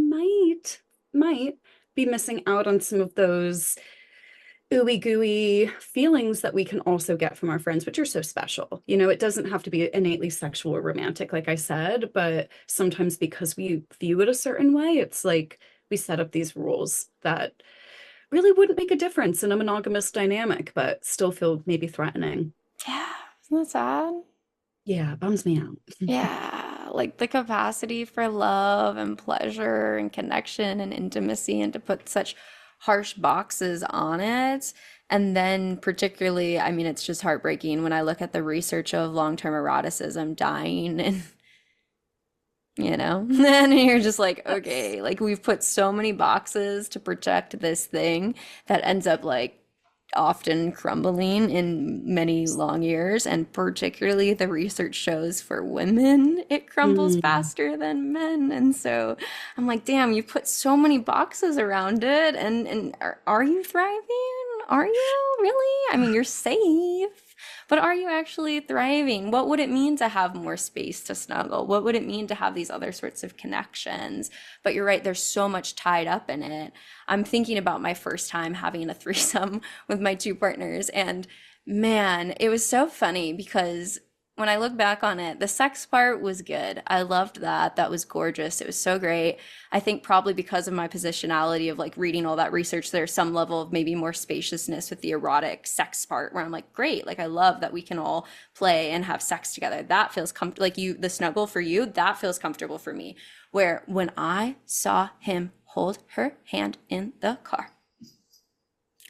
might be missing out on some of those ooey gooey feelings that we can also get from our friends, which are so special. It doesn't have to be innately sexual or romantic, like I said, but sometimes because we view it a certain way, it's like we set up these rules that really wouldn't make a difference in a monogamous dynamic, but still feel maybe threatening. yeah. Isn't that sad? Yeah, it bums me out. Yeah, like the capacity for love and pleasure and connection and intimacy, and to put such harsh boxes on it. And then, particularly, I mean, it's just heartbreaking when I look at the research of long-term eroticism dying and, and you're just like, Yes. okay, like we've put so many boxes to protect this thing that ends up like often crumbling in many long years, and particularly the research shows for women, it crumbles Mm. faster than men. And so I'm like, damn, you put so many boxes around it, and are you thriving? Are you really? I mean, you're safe, but are you actually thriving? What would it mean to have more space to snuggle? What would it mean to have these other sorts of connections? But you're right, there's so much tied up in it. I'm thinking about my first time having a threesome with my two partners, and man, it was so funny because when I look back on it, the sex part was good. I loved that. That was gorgeous. It was so great. I think probably because of my positionality of like reading all that research, there's some level of maybe more spaciousness with the erotic sex part where I'm like, great, like I love that we can all play and have sex together. That feels comfortable. Like the snuggle for you, that feels comfortable for me. Where when I saw him hold her hand in the car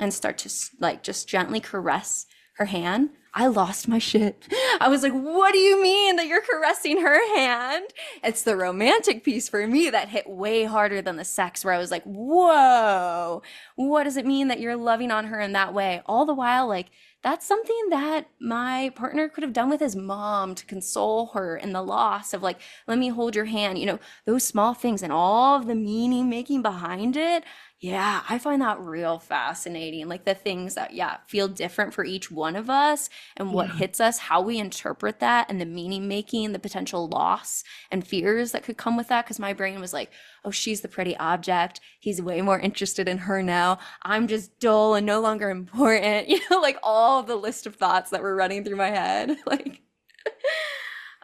and start to like just gently caress her hand, I lost my shit. I was like, what do you mean that you're caressing her hand? It's the romantic piece for me that hit way harder than the sex, where I was like, whoa, what does it mean that you're loving on her in that way? All the while, like, that's something that my partner could have done with his mom to console her in the loss of, like, let me hold your hand, those small things and all of the meaning making behind it. Yeah, I find that real fascinating. Like the things that, yeah, feel different for each one of us and what Yeah. hits us, how we interpret that, and the meaning making, the potential loss and fears that could come with that. Because my brain was like, oh, she's the pretty object. He's way more interested in her now. I'm just dull and no longer important. Like all of the list of thoughts that were running through my head. Like,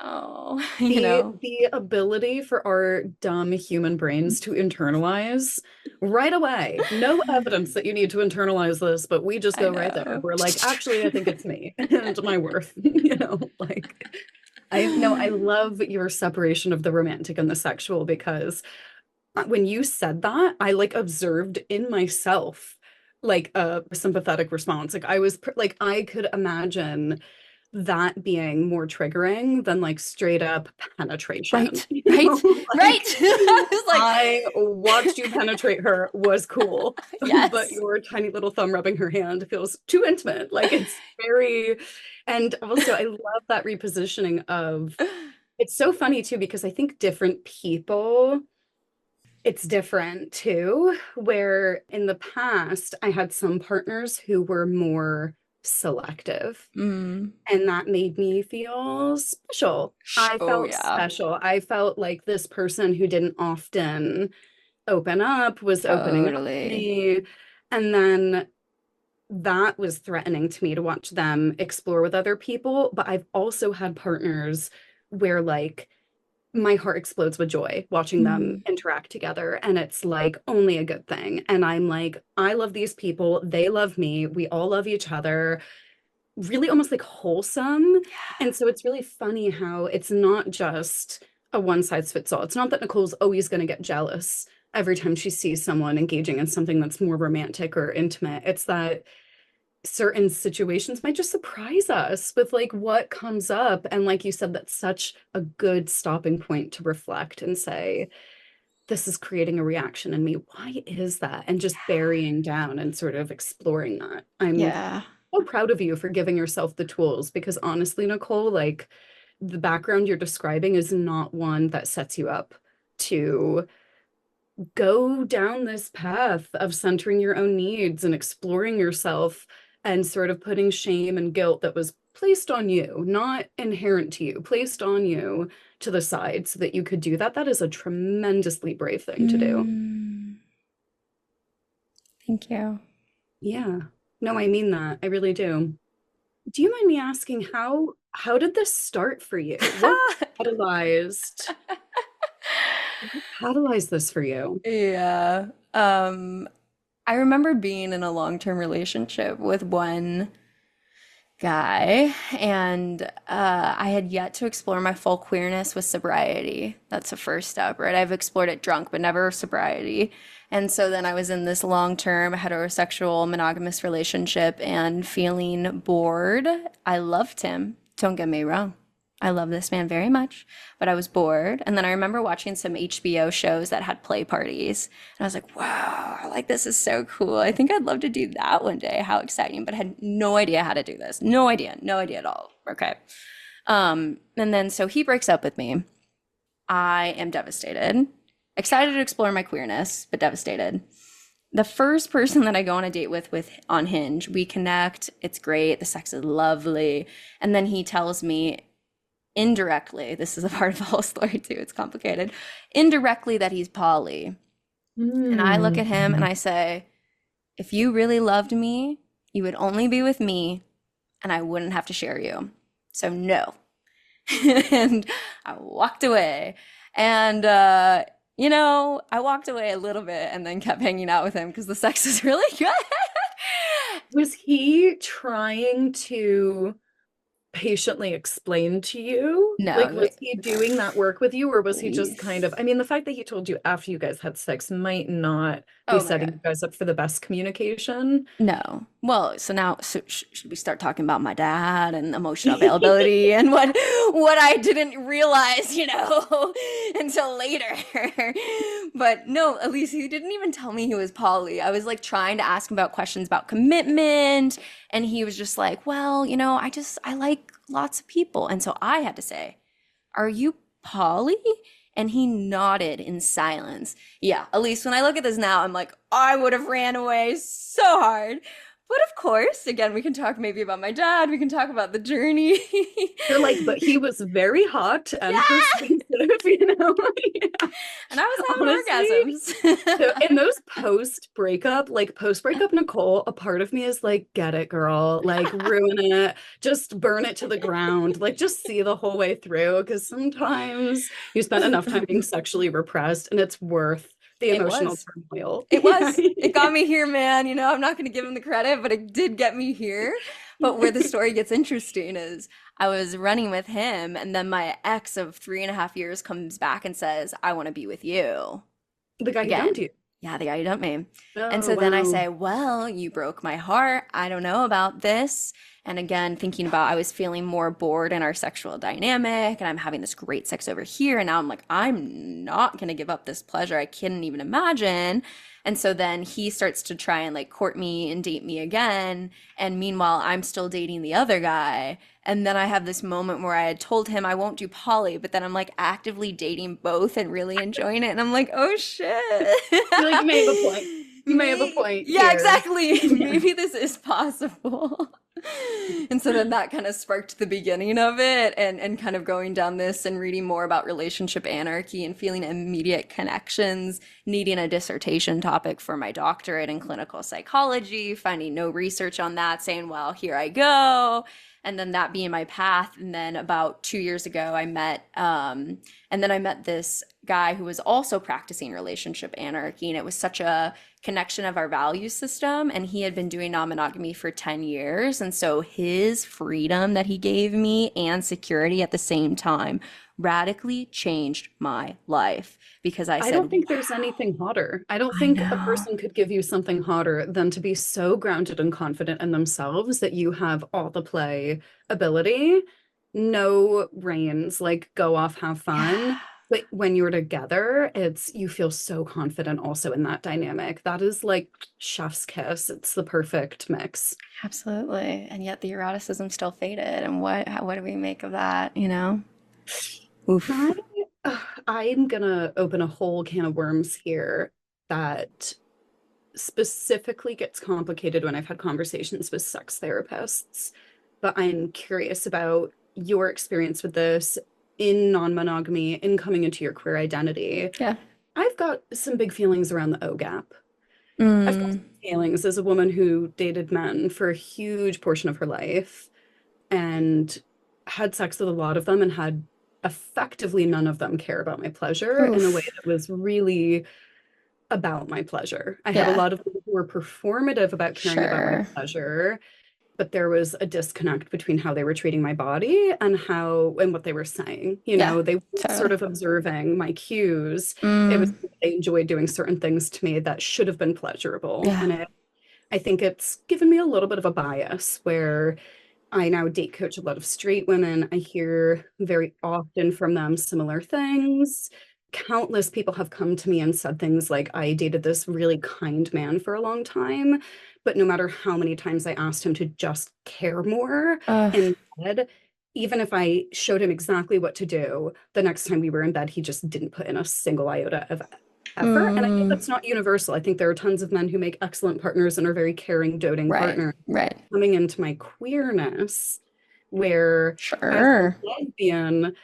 oh, The ability for our dumb human brains to internalize right away. No evidence that you need to internalize this, but we just I go right there. know. We're like, actually, I think it's me and my worth. Like I know I love your separation of the romantic and the sexual, because when you said that, I like observed in myself like a sympathetic response. Like like I could imagine that being more triggering than like straight up penetration. Right, right, right. Like I was like, I watched you penetrate her was cool, but yes. your tiny little thumb rubbing her hand feels too intimate. Like it's very, and also I love that repositioning of, it's so funny too, because I think different people, it's different too, where in the past I had some partners who were more selective. Mm. And that made me feel special. I Oh, felt yeah. special. I felt like this person who didn't often open up was opening up to Totally. me. And then that was threatening to me to watch them explore with other people. But I've also had partners where like my heart explodes with joy watching them Mm. interact together. And it's like only a good thing. And I'm like, I love these people. They love me. We all love each other. Really almost like wholesome. And so it's really funny how it's not just a one size fits all. It's not that Nicole's always going to get jealous every time she sees someone engaging in something that's more romantic or intimate. It's that certain situations might just surprise us with like what comes up. And like you said, that's such a good stopping point to reflect and say, this is creating a reaction in me. Why is that? And just burying down and sort of exploring that. I'm Yeah. so proud of you for giving yourself the tools because honestly, Nicole, like the background you're describing is not one that sets you up to go down this path of centering your own needs and exploring yourself and sort of putting shame and guilt that was placed on you, not inherent to you, placed on you to the side so that you could do that. That is a tremendously brave thing to do. Mm. Thank you. Yeah. No, I mean that. I really do. Do you mind me asking how did this start for you? What catalyzed catalyzed this for you? Yeah. I remember being in a long-term relationship with one guy, and I had yet to explore my full queerness with sobriety. That's the first step, right? I've explored it drunk, but never sobriety. And so then I was in this long-term heterosexual monogamous relationship and feeling bored. I loved him. Don't get me wrong. I love this man very much, but I was bored. And then I remember watching some HBO shows that had play parties. And I was like, wow, like this is so cool. I think I'd love to do that one day. How exciting. But I had no idea how to do this. No idea. No idea at all. Okay. And then so he breaks up with me. I am devastated, excited to explore my queerness, but devastated. The first person that I go on a date with on Hinge, we connect. It's great. The sex is lovely. And then he tells me indirectly, this is a part of the whole story too, it's complicated, indirectly that he's poly. And I look at him and I say, if you really loved me, you would only be with me and I wouldn't have to share you. So no. And I walked away. And, I walked away a little bit and then kept hanging out with him because the sex is really good. Was he trying to patiently explain to you? Like, No. was he doing that work with you, or was he just kind of, Please. I mean, the fact that he told you after you guys had sex might not be Oh my setting God. you guys up for the best communication. No. Well, so now should we start talking about my dad and emotional availability and what I didn't realize, until later. But no, Elise, he didn't even tell me he was poly. I was like trying to ask him about questions about commitment, and he was just like, "Well, I like lots of people." And so I had to say, "Are you poly?" And he nodded in silence. Yeah, Elise, when I look at this now, I'm like, I would have ran away so hard. But of course, again, we can talk maybe about my dad. We can talk about the journey. You're like, but he was very hot and Yeah. persuasive, Yeah. And I Honestly, was so having in orgasms. those post breakup Nicole, a part of me is like, get it, girl, like ruin it, just burn it to the ground, like just see the whole way through. Because sometimes you spend enough time being sexually repressed and it's worth the It emotional was. turmoil. It Yeah. was. It got me here, man. I'm not going to give him the credit, but it did get me here. But where the story gets interesting is I was running with him, and then my ex of 3.5 years comes back and says, I want to be with you The guy who dumped again. you. Yeah, the guy who dumped me. And Oh, so then I wow. say, well, you broke my heart. I don't know about this. And again, thinking about I was feeling more bored in our sexual dynamic, and I'm having this great sex over here. And now I'm like, I'm not going to give up this pleasure. I couldn't even imagine. And so then he starts to try and like court me and date me again. And meanwhile, I'm still dating the other guy. And then I have this moment where I had told him I won't do poly, but then I'm like actively dating both and really enjoying it. And I'm like, oh shit. You're like, you may have a point. You may have a point Yeah, here. exactly. Yeah. Maybe this is possible. And so then that kind of sparked the beginning of it, and kind of going down this and reading more about relationship anarchy and feeling immediate connections, needing a dissertation topic for my doctorate in clinical psychology, finding no research on that, saying, well, here I go. And then that being my path. And then about 2 years ago, I met this guy who was also practicing relationship anarchy. And it was such a connection of our value system. And he had been doing non-monogamy for 10 years. And so his freedom that he gave me and security at the same time radically changed my life, because I I said, don't think there's anything hotter. I don't I think a know. person could give you something hotter than to be so grounded and confident in themselves that you have all the play ability, no reins, like go off, have Yeah. fun. But when you're together, it's you feel so confident also in that dynamic. That is like chef's kiss. It's the perfect mix. Absolutely. And yet the eroticism still faded. And what do we make of that, you know? I, Oof. I'm gonna open a whole can of worms here that specifically gets complicated when I've had conversations with sex therapists, but I'm curious about your experience with this in non-monogamy, in coming into your queer identity. Yeah. I've got some big feelings around the O gap. I've got Mm. some feelings as a woman who dated men for a huge portion of her life and had sex with a lot of them and had effectively none of them care about my pleasure in a way Oof. that was really about my pleasure. I had a Yeah. lot of people who were performative about caring about my Sure. pleasure, but there was a disconnect between how they were treating my body and how and what they were saying. You Yeah. know, they weren't sort Totally. of observing my cues. It was Mm. they enjoyed doing certain things to me that should have been pleasurable. Yeah. And I think it's given me a little bit of a bias where I now date coach a lot of straight women. I hear very often from them similar things. Countless people have come to me and said things like, I dated this really kind man for a long time, but no matter how many times I asked him to just care more Ugh. in bed, even if I showed him exactly what to do, the next time we were in bed, he just didn't put in a single iota of effort. And I think Mm. that's not universal. I think there are tons of men who make excellent partners and are very caring, doting Right. partners Right. coming into my queerness, where as a Sure. lesbian,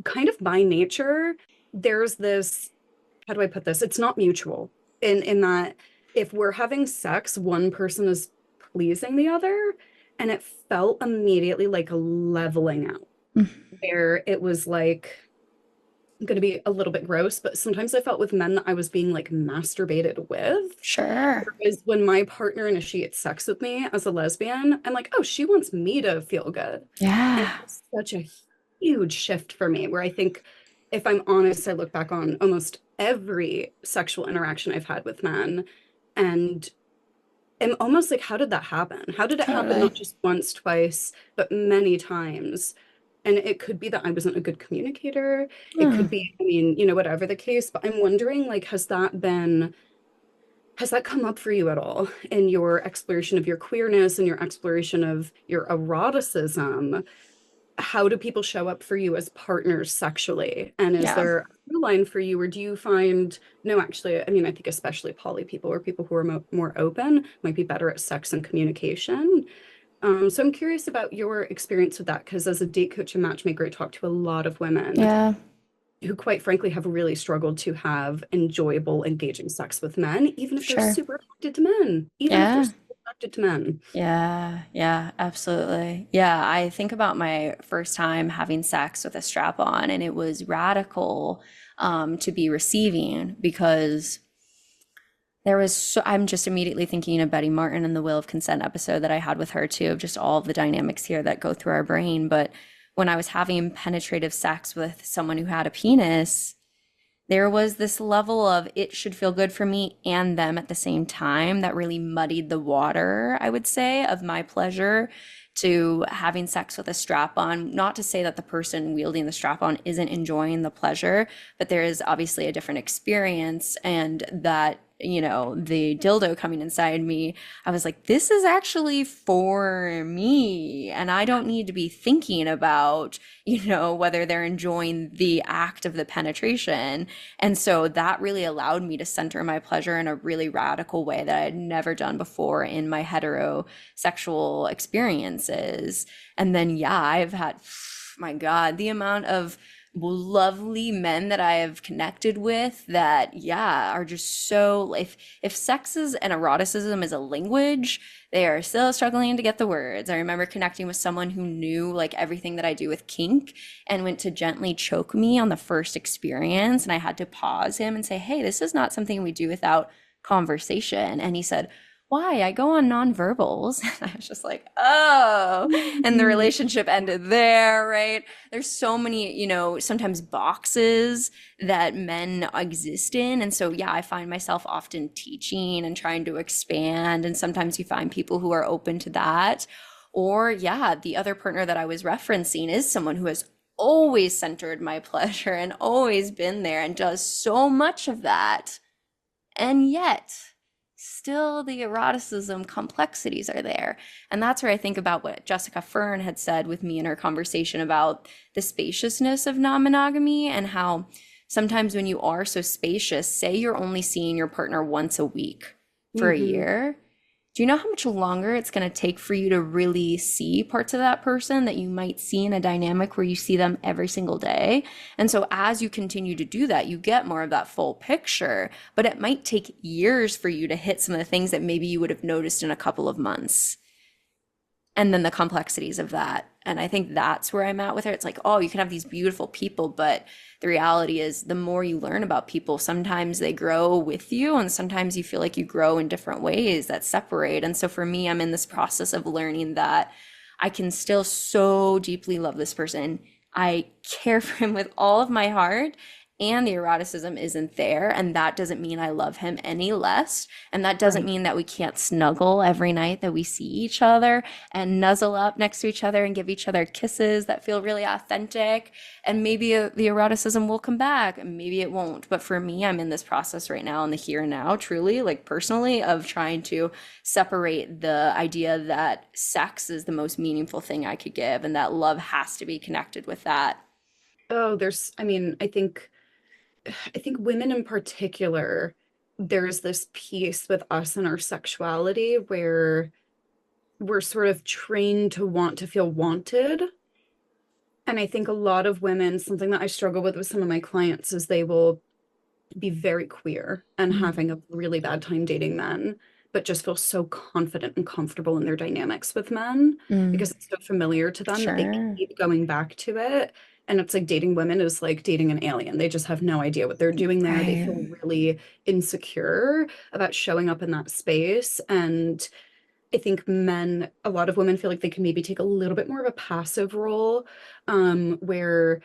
kind of by nature, there's this, how do I put this? It's not mutual in that if we're having sex, one person is pleasing the other, and it felt immediately like a leveling out, Mm. where it was like, I'm going to be a little bit gross, but sometimes I felt with men that I was being like masturbated with. Sure. Whereas when my partner initiates sex with me as a lesbian, I'm like, oh, she wants me to feel good. And Yeah. it's such a huge shift for me, where I think, if I'm honest, I look back on almost every sexual interaction I've had with men and am almost like, how did that happen? How did it happen Totally. not just once, twice, but many times? And it could be that I wasn't a good communicator. It Mm. could be, I mean, whatever the case, but I'm wondering, like, has that come up for you at all in your exploration of your queerness and your exploration of your eroticism? How do people show up for you as partners sexually? And is Yeah. there a through line for you, or do you find, no, actually, I mean, I think especially poly people or people who are more open might be better at sex and communication. So I'm curious about your experience with that, because as a date coach and matchmaker, I talk to a lot of women Yeah. who quite frankly have really struggled to have enjoyable, engaging sex with men, even if they're Sure. super attracted to men, even if they're Yeah. super attracted to men. Yeah, yeah, absolutely. Yeah, I think about my first time having sex with a strap on, and it was radical to be receiving, because I'm just immediately thinking of Betty Martin and the Will of Consent episode that I had with her too, of just all of the dynamics here that go through our brain. But when I was having penetrative sex with someone who had a penis, there was this level of it should feel good for me and them at the same time that really muddied the water, I would say, of my pleasure to having sex with a strap on. Not to say that the person wielding the strap on isn't enjoying the pleasure, but there is obviously a different experience, and that the dildo coming inside me, I was like, this is actually for me. And I don't need to be thinking about, whether they're enjoying the act of the penetration. And so that really allowed me to center my pleasure in a really radical way that I had never done before in my heterosexual experiences. And then, yeah, I've had, my God, the amount of lovely men that I have connected with that, yeah, are just so, if sex is and eroticism is a language, they are still struggling to get the words. I remember connecting with someone who knew like everything that I do with kink and went to gently choke me on the first experience. And I had to pause him and say, hey, this is not something we do without conversation. And he said, why? I go on nonverbals. And I was just like, oh, and the relationship ended there, right? There's so many, sometimes boxes that men exist in. And so, yeah, I find myself often teaching and trying to expand. And sometimes you find people who are open to that. Or, yeah, the other partner that I was referencing is someone who has always centered my pleasure and always been there and does so much of that. And yet, still the eroticism complexities are there. And that's where I think about what Jessica Fern had said with me in her conversation about the spaciousness of non-monogamy and how sometimes when you are so spacious, say you're only seeing your partner once a week for a year, do you know how much longer it's going to take for you to really see parts of that person that you might see in a dynamic where you see them every single day? And so as you continue to do that, you get more of that full picture, but it might take years for you to hit some of the things that maybe you would have noticed in a couple of months. And then the complexities of that. And I think that's where I'm at with it. It's like, oh, you can have these beautiful people, but the reality is the more you learn about people, sometimes they grow with you and sometimes you feel like you grow in different ways that separate. And so for me, I'm in this process of learning that I can still so deeply love this person. I care for him with all of my heart, and the eroticism isn't there. And that doesn't mean I love him any less. And that doesn't mean that we can't snuggle every night that we see each other and nuzzle up next to each other and give each other kisses that feel really authentic. And maybe the eroticism will come back and maybe it won't. But for me, I'm in this process right now in the here and now, truly, like personally, of trying to separate the idea that sex is the most meaningful thing I could give and that love has to be connected with that. Oh, I think women in particular, there's this piece with us and our sexuality where we're sort of trained to want to feel wanted. And I think a lot of women, something that I struggle with some of my clients is they will be very queer and having a really bad time dating men, but just feel so confident and comfortable in their dynamics with men Mm, because it's so familiar to them that they sure. keep going back to it. And it's like dating women is like dating an alien. They just have no idea what they're doing there. They Right. feel really insecure about showing up in that space. And I think a lot of women feel like they can maybe take a little bit more of a passive role, where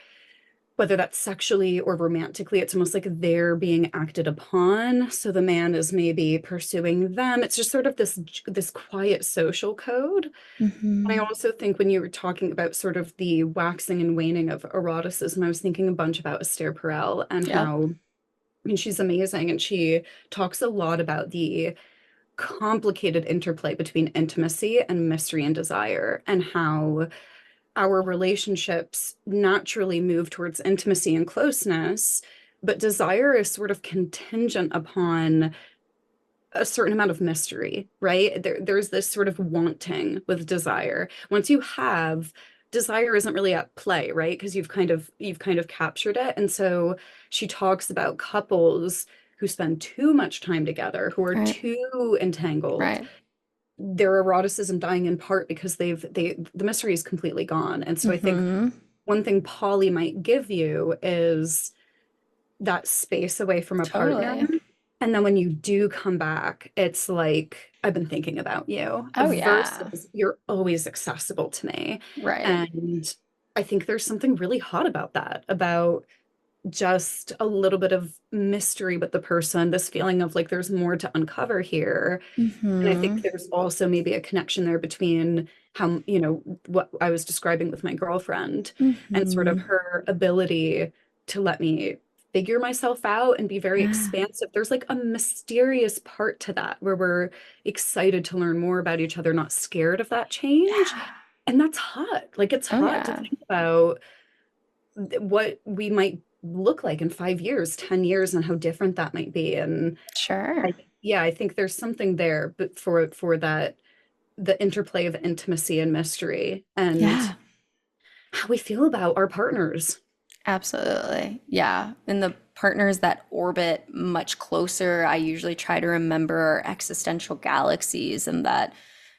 whether that's sexually or romantically, it's almost like they're being acted upon. So the man is maybe pursuing them. It's just sort of this quiet social code. And I Hmm. also think when you were talking about sort of the waxing and waning of eroticism, I was thinking a bunch about Esther Perel and Yep. how, I mean, she's amazing. And she talks a lot about the complicated interplay between intimacy and mystery and desire, and how our relationships naturally move towards intimacy and closeness, but desire is sort of contingent upon a certain amount of mystery, right? There's this sort of wanting with desire. Once you have desire isn't really at play, right? Because you've kind of captured it. And so she talks about couples who spend too much time together, who are Right. too entangled, Right. their eroticism dying in part because the mystery is completely gone. And so I think Hmm. one thing poly might give you is that space away from a partner. Totally. And then when you do come back, it's like, I've been thinking about you Oh, yeah. versus you're always accessible to me. Right. And I think there's something really hot about that, about just a little bit of mystery with the person, this feeling of like there's more to uncover here. And I think Hmm. there's also maybe a connection there between how, what I was describing with my girlfriend and sort of Hmm. her ability to let me figure myself out and be very Yeah. expansive. There's like a mysterious part to that where we're excited to learn more about each other, not scared of that change. Yeah. And that's hot. Like it's Oh, hot to yeah. think about what we might look like in 5 years, 10 years, and how different that might be. And Sure. yeah, I think there's something there, but for that, the interplay of intimacy and mystery and Yeah. how we feel about our partners. Absolutely. Yeah. And the partners that orbit much closer, I usually try to remember our existential galaxies, and that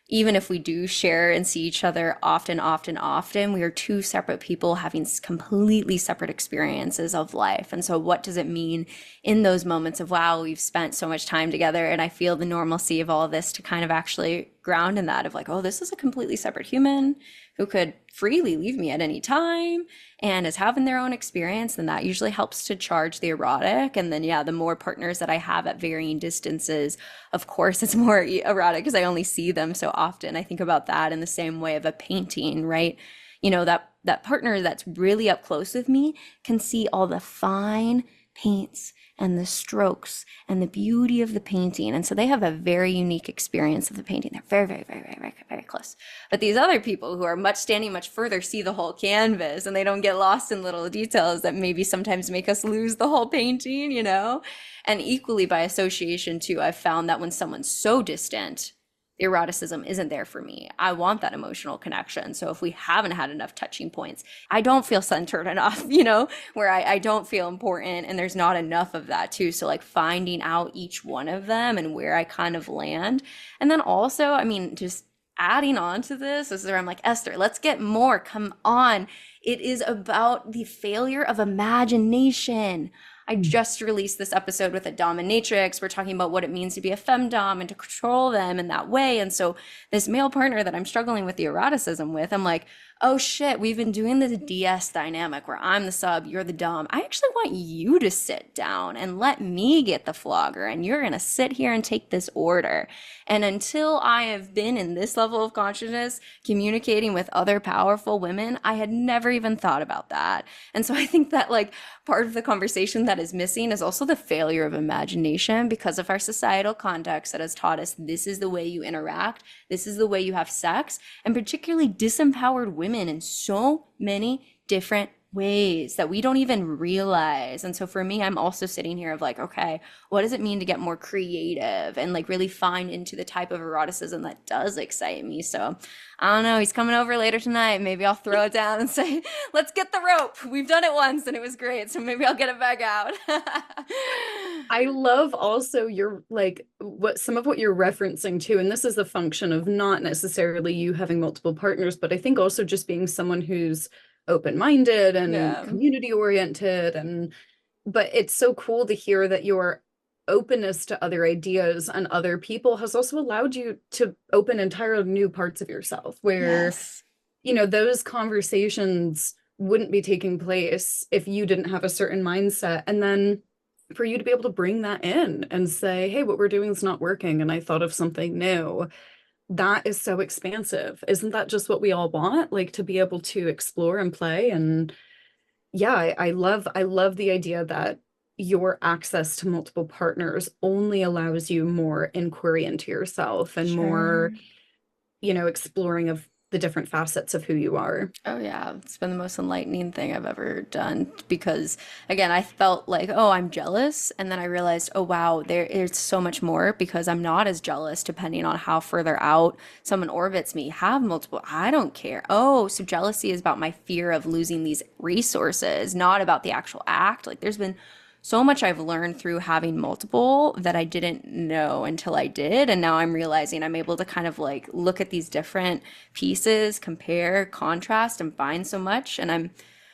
even if we do share and see each other often, often, often, we are two separate people having completely separate experiences of life. And so, what does it mean in those moments of, wow, we've spent so much time together and I feel the normalcy of all of this, to kind of actually ground in that of like, oh, this is a completely separate human who could freely leave me at any time and is having their own experience, then that usually helps to charge the erotic. And then, yeah, the more partners that I have at varying distances, of course, it's more erotic because I only see them so often. I think about that in the same way of a painting, right? You know, that partner that's really up close with me can see all the fine paints and the strokes and the beauty of the painting. And so they have a very unique experience of the painting. They're very, very, very, very, very, very close. But these other people who are standing much further see the whole canvas, and they don't get lost in little details that maybe sometimes make us lose the whole painting, you know? And equally by association too, I've found that when someone's so distant, the eroticism isn't there for me. I want that emotional connection. So if we haven't had enough touching points, I don't feel centered enough, you know, where I don't feel important, and there's not enough of that too. So like finding out each one of them and where I kind of land. And then also, I mean, just adding on to this is where I'm like, Esther, let's get more. Come on. It is about the failure of imagination. I just released this episode with a dominatrix. We're talking about what it means to be a femdom and to control them in that way. And so this male partner that I'm struggling with the eroticism with, I'm like, oh shit, we've been doing this DS dynamic where I'm the sub, you're the dom. I actually want you to sit down and let me get the flogger, and you're going to sit here and take this order. And until I have been in this level of consciousness, communicating with other powerful women, I had never even thought about that. And so I think that like part of the conversation that is missing is also the failure of imagination because of our societal context that has taught us this is the way you interact, this is the way you have sex, and particularly disempowered women in so many different ways that we don't even realize. And so for me, I'm also sitting here of like, okay, what does it mean to get more creative and like really find into the type of eroticism that does excite me? So I don't know, he's coming over later tonight. Maybe I'll throw it down and say, let's get the rope. We've done it once and it was great. So maybe I'll get it back out. I love also your like what some of what you're referencing too, and this is a function of not necessarily you having multiple partners, but I think also just being someone who's open-minded and Yeah. community oriented, and but it's so cool to hear that your openness to other ideas and other people has also allowed you to open entirely new parts of yourself where Yes. you know those conversations wouldn't be taking place if you didn't have a certain mindset, and then for you to be able to bring that in and say, hey, what we're doing is not working and I thought of something new. That is so expansive. Isn't that just what we all want? Like to be able to explore and play. And yeah, I love the idea that your access to multiple partners only allows you more inquiry into yourself and Sure. more, you know, exploring of the different facets of who you are. Oh yeah, it's been the most enlightening thing I've ever done because again, I felt like, oh, I'm jealous, and then I realized, oh wow, there is so much more because I'm not as jealous depending on how further out someone orbits me. Have multiple, I don't care. Oh, so jealousy is about my fear of losing these resources, not about the actual act. Like there's been so much I've learned through having multiple that I didn't know until I did. And now I'm realizing I'm able to kind of like look at these different pieces, compare, contrast, and find so much. And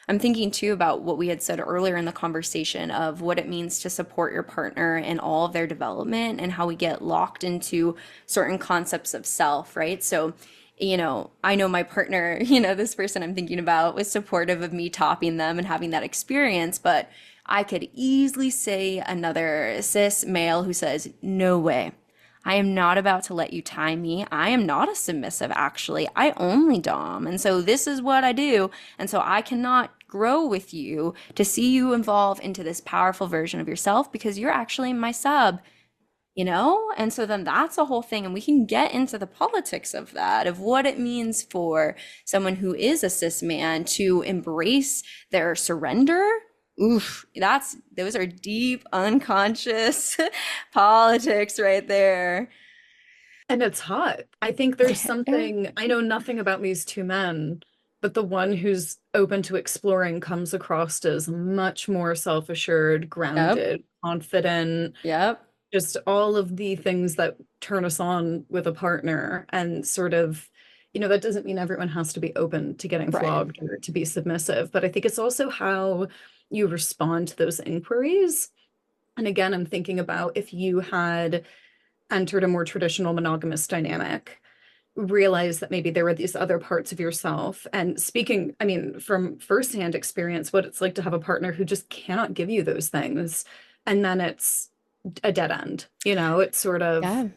I'm thinking too about what we had said earlier in the conversation of what it means to support your partner in all of their development and how we get locked into certain concepts of self, right? So you know, I know my partner, you know, this person I'm thinking about was supportive of me topping them and having that experience, but I could easily say another cis male who says, no way. I am not about to let you tie me. I am not a submissive, actually. I only dom. And so this is what I do. And so I cannot grow with you, to see you evolve into this powerful version of yourself because you're actually my sub, you know? And so then that's a whole thing. And we can get into the politics of that, of what it means for someone who is a cis man to embrace their surrender. Oof, those are deep, unconscious politics right there. And it's hot. I think there's Yeah. something, I know nothing about these two men, but the one who's open to exploring comes across as much more self-assured, Yep. grounded, confident, Yep. just all of the things that turn us on with a partner. And sort of, that doesn't mean everyone has to be open to getting Right. flogged or to be submissive, but I think it's also how you respond to those inquiries. And again, I'm thinking about if you had entered a more traditional monogamous dynamic, realize that maybe there were these other parts of yourself. And speaking, I mean, from firsthand experience, what it's like to have a partner who just cannot give you those things. And then it's a dead end. It's sort of, Yeah.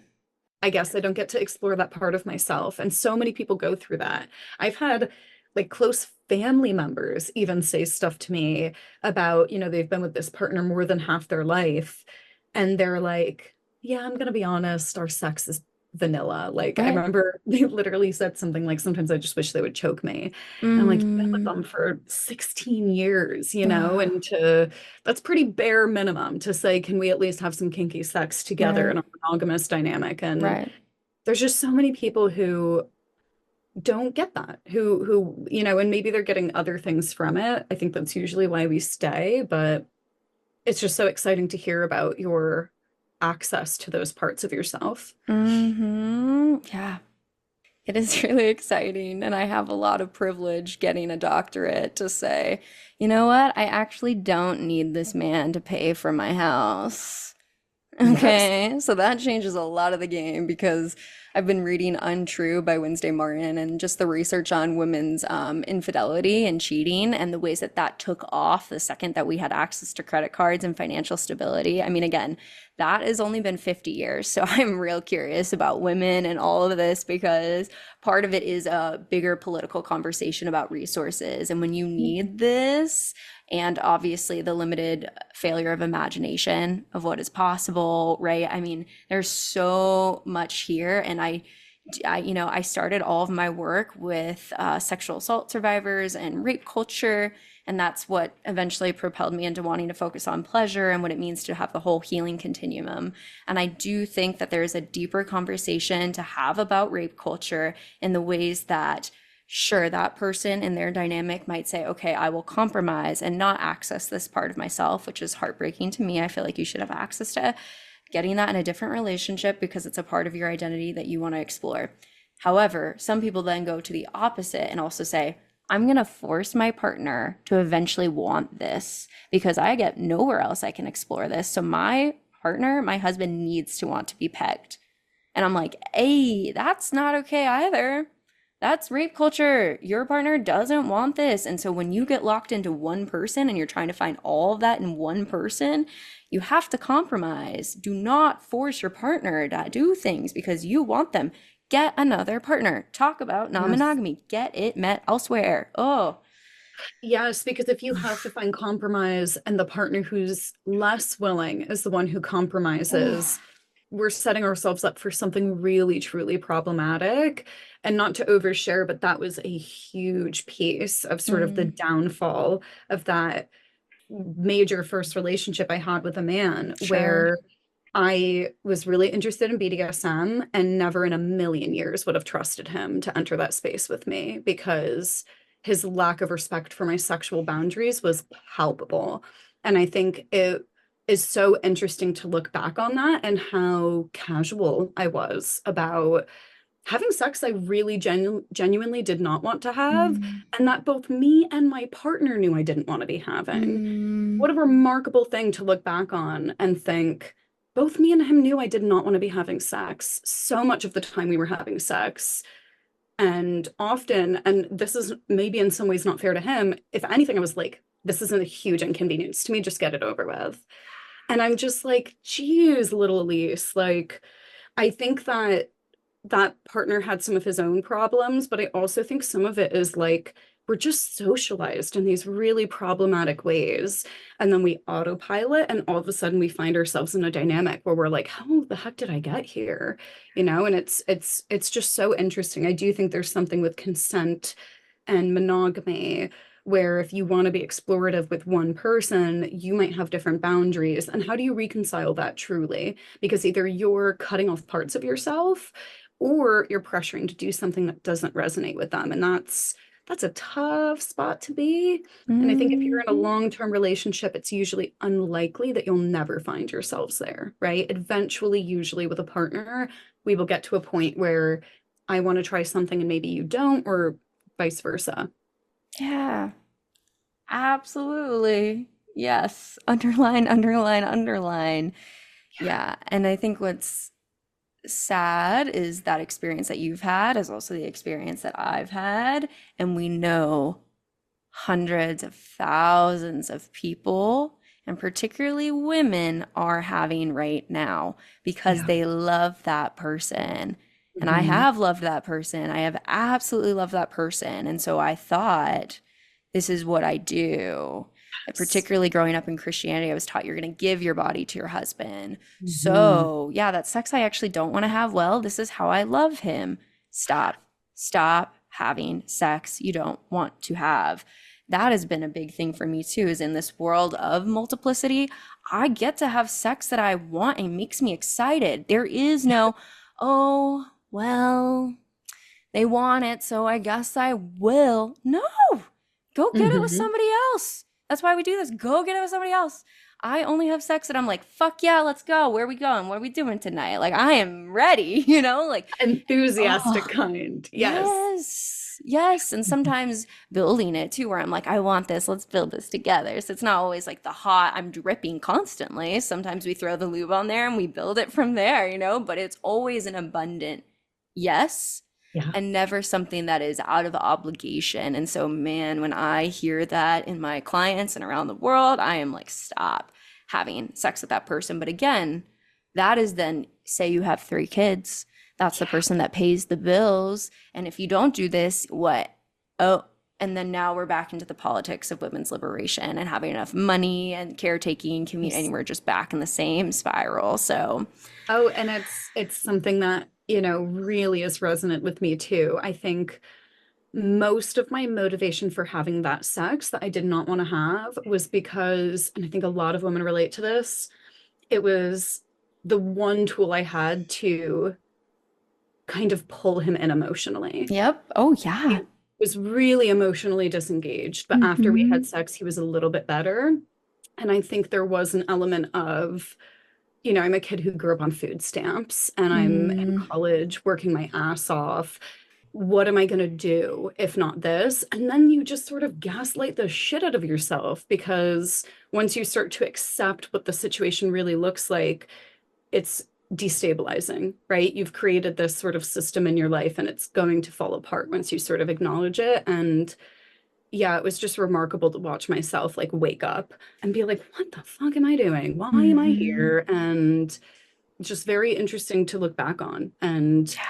I guess I don't get to explore that part of myself. And so many people go through that. I've had like close family members even say stuff to me about, they've been with this partner more than half their life. And they're like, yeah, I'm gonna be honest, our sex is vanilla. Like I Right. remember they literally said something like, sometimes I just wish they would choke me. And I'm like, you've been with Mm. them for 16 years, Ah, and that's pretty bare minimum to say, can we at least have some kinky sex together in right. a monogamous dynamic? And Right. there's just so many people who don't get that, and maybe they're getting other things from it. I think that's usually why we stay, but it's just so exciting to hear about your access to those parts of yourself. Yeah. It is really exciting, and I have a lot of privilege getting a doctorate to say, you know what? I actually don't need this man to pay for my house. Yes. Okay, so that changes a lot of the game because I've been reading Untrue by Wednesday Martin and just the research on women's infidelity and cheating and the ways that that took off the second that we had access to credit cards and financial stability. I mean, again, that has only been 50 years. So I'm real curious about women and all of this because part of it is a bigger political conversation about resources. And when you need this, and obviously the limited failure of imagination of what is possible, right? I mean, there's so much here, and I started all of my work with sexual assault survivors and rape culture, and that's what eventually propelled me into wanting to focus on pleasure and what it means to have the whole healing continuum. And I do think that there's a deeper conversation to have about rape culture in the ways that sure, that person in their dynamic might say, okay, I will compromise and not access this part of myself, which is heartbreaking to me. I feel like you should have access to getting that in a different relationship because it's a part of your identity that you want to explore. However, some people then go to the opposite and also say, I'm going to force my partner to eventually want this because I get nowhere else I can explore this. So my partner, my husband needs to want to be pegged. And I'm like, hey, that's not okay either. That's rape culture. Your partner doesn't want this. And so when you get locked into one person and you're trying to find all of that in one person, you have to compromise. Do not force your partner to do things because you want them. Get another partner. Talk about Yes. non-monogamy. Get it met elsewhere. Oh, Yes, because if you have to find compromise and the partner who's less willing is the one who oh, compromises, we're setting ourselves up for something really, truly problematic. And not to overshare, but that was a huge piece of sort of the mm, downfall of that major first relationship I had with a man, sure. where I was really interested in BDSM and never in a million years would have trusted him to enter that space with me because his lack of respect for my sexual boundaries was palpable. And I think it is so interesting to look back on that and how casual I was about having sex I really genuinely did not want to have, Mm, and that both me and my partner knew I didn't want to be having. mm, What a remarkable thing to look back on and think both me and him knew I did not want to be having sex so much of the time we were having sex. And often, and this is maybe in some ways not fair to him, if anything, I was like, this isn't a huge inconvenience to me, just get it over with. And I'm just like, geez, little Elise, like, I think that that partner had some of his own problems, but I also think some of it is like we're just socialized in these really problematic ways. And then we autopilot, and all of a sudden we find ourselves in a dynamic where we're like, how the heck did I get here? You know, and it's just so interesting. I do think there's something with consent and monogamy where if you want to be explorative with one person, you might have different boundaries. And how do you reconcile that truly? Because either you're cutting off parts of yourself or you're pressuring to do something that doesn't resonate with them. And that's a tough spot to be. And I think if you're in a Mhm. long-term relationship, it's usually unlikely that you'll never find yourselves there, right? Eventually, usually with a partner, we will get to a point where I want to try something and maybe you don't, or vice versa. Yeah, absolutely. Yes. Underline, underline, underline. Yeah. And I think what's sad is that experience that you've had is also the experience that I've had. And we know hundreds of thousands of people, and particularly women, are having right now because Yeah. they love that person. And I Mhm. have loved that person. I have absolutely loved that person. And so I thought, this is what I do. Yes. Particularly growing up in Christianity, I was taught you're going to give your body to your husband. Mhm. So, yeah, that sex I actually don't want to have. Well, this is how I love him. Stop. Stop having sex you don't want to have. That has been a big thing for me too, is in this world of multiplicity, I get to have sex that I want and makes me excited. There is no, oh, well, they want it, so I guess I will. No, go get it with Mhm. somebody else. That's why we do this. Go get it with somebody else. I only have sex and I'm like, fuck yeah, let's go. Where are we going? What are we doing tonight? Like, I am ready, you know? Like, Enthusiastic oh, kind. Yes. yes, yes. And sometimes building it too, where I'm like, I want this, let's build this together. So it's not always like the hot, I'm dripping constantly. Sometimes we throw the lube on there and we build it from there, you know? But it's always an abundant yes, Yeah. and never something that is out of obligation. And so, man, when I hear that in my clients and around the world, I am like, stop having sex with that person. But again, that is then, say you have 3 kids, that's the Yeah. person that pays the bills. And if you don't do this, what? Oh, and then now we're back into the politics of women's liberation and having enough money and caretaking, community, and Yes. we're just back in the same spiral. So, Oh, and it's something that, you know, really is resonant with me too. I think most of my motivation for having that sex that I did not want to have was because, and I think a lot of women relate to this, it was the one tool I had to kind of pull him in emotionally. yep. Oh, yeah. He was really emotionally disengaged, but after we Mm-hmm. had sex, he was a little bit better. And I think there was an element of, you know, I'm a kid who grew up on food stamps and I'm in Mm, college working my ass off. What am I going to do if not this? And then you just sort of gaslight the shit out of yourself because once you start to accept what the situation really looks like, it's destabilizing, right? You've created this sort of system in your life and it's going to fall apart once you sort of acknowledge it. And yeah, it was just remarkable to watch myself like wake up and be like, what the fuck am I doing? Why am I mhm. here? And just very interesting to look back on. And Yeah.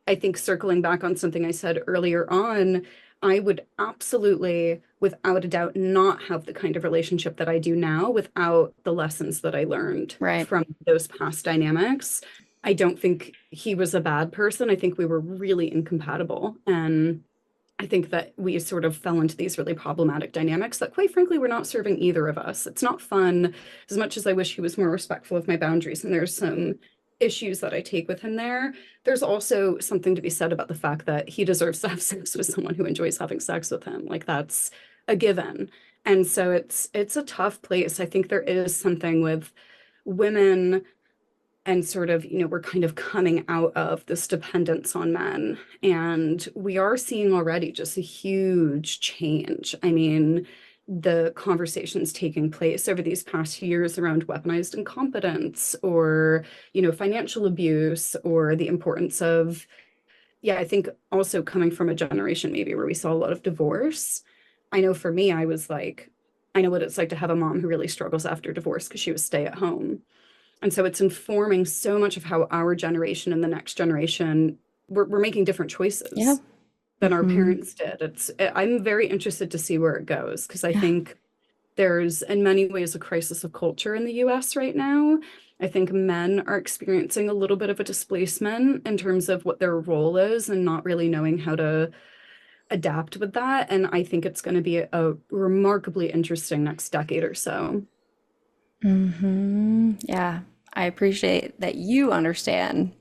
I think circling back on something I said earlier on, I would absolutely, without a doubt, not have the kind of relationship that I do now without the lessons that I learned Right. from those past dynamics. I don't think he was a bad person. I think we were really incompatible. And I think that we sort of fell into these really problematic dynamics that, quite frankly, were not serving either of us. It's not fun as much as I wish he was more respectful of my boundaries. And there's some issues that I take with him there. There's also something to be said about the fact that he deserves to have sex with someone who enjoys having sex with him. Like that's a given. And so it's a tough place. I think there is something with women and sort of, you know, we're kind of coming out of this dependence on men. And we are seeing already just a huge change. I mean, the conversations taking place over these past years around weaponized incompetence or, you know, financial abuse or the importance of, yeah, I think also coming from a generation maybe where we saw a lot of divorce. I know for me, I was like, I know what it's like to have a mom who really struggles after divorce because she was stay at home. And so it's informing so much of how our generation and the next generation we're making different Yeah. choices. than our Hmm. parents did. I'm very interested to see where it goes because I think there's in many ways a crisis of culture in the US right now. I think men are experiencing a little bit of a displacement in terms of what their role is and not really knowing how to adapt with that. And I think it's going to be a remarkably interesting next decade or so. Yeah, I appreciate that you understand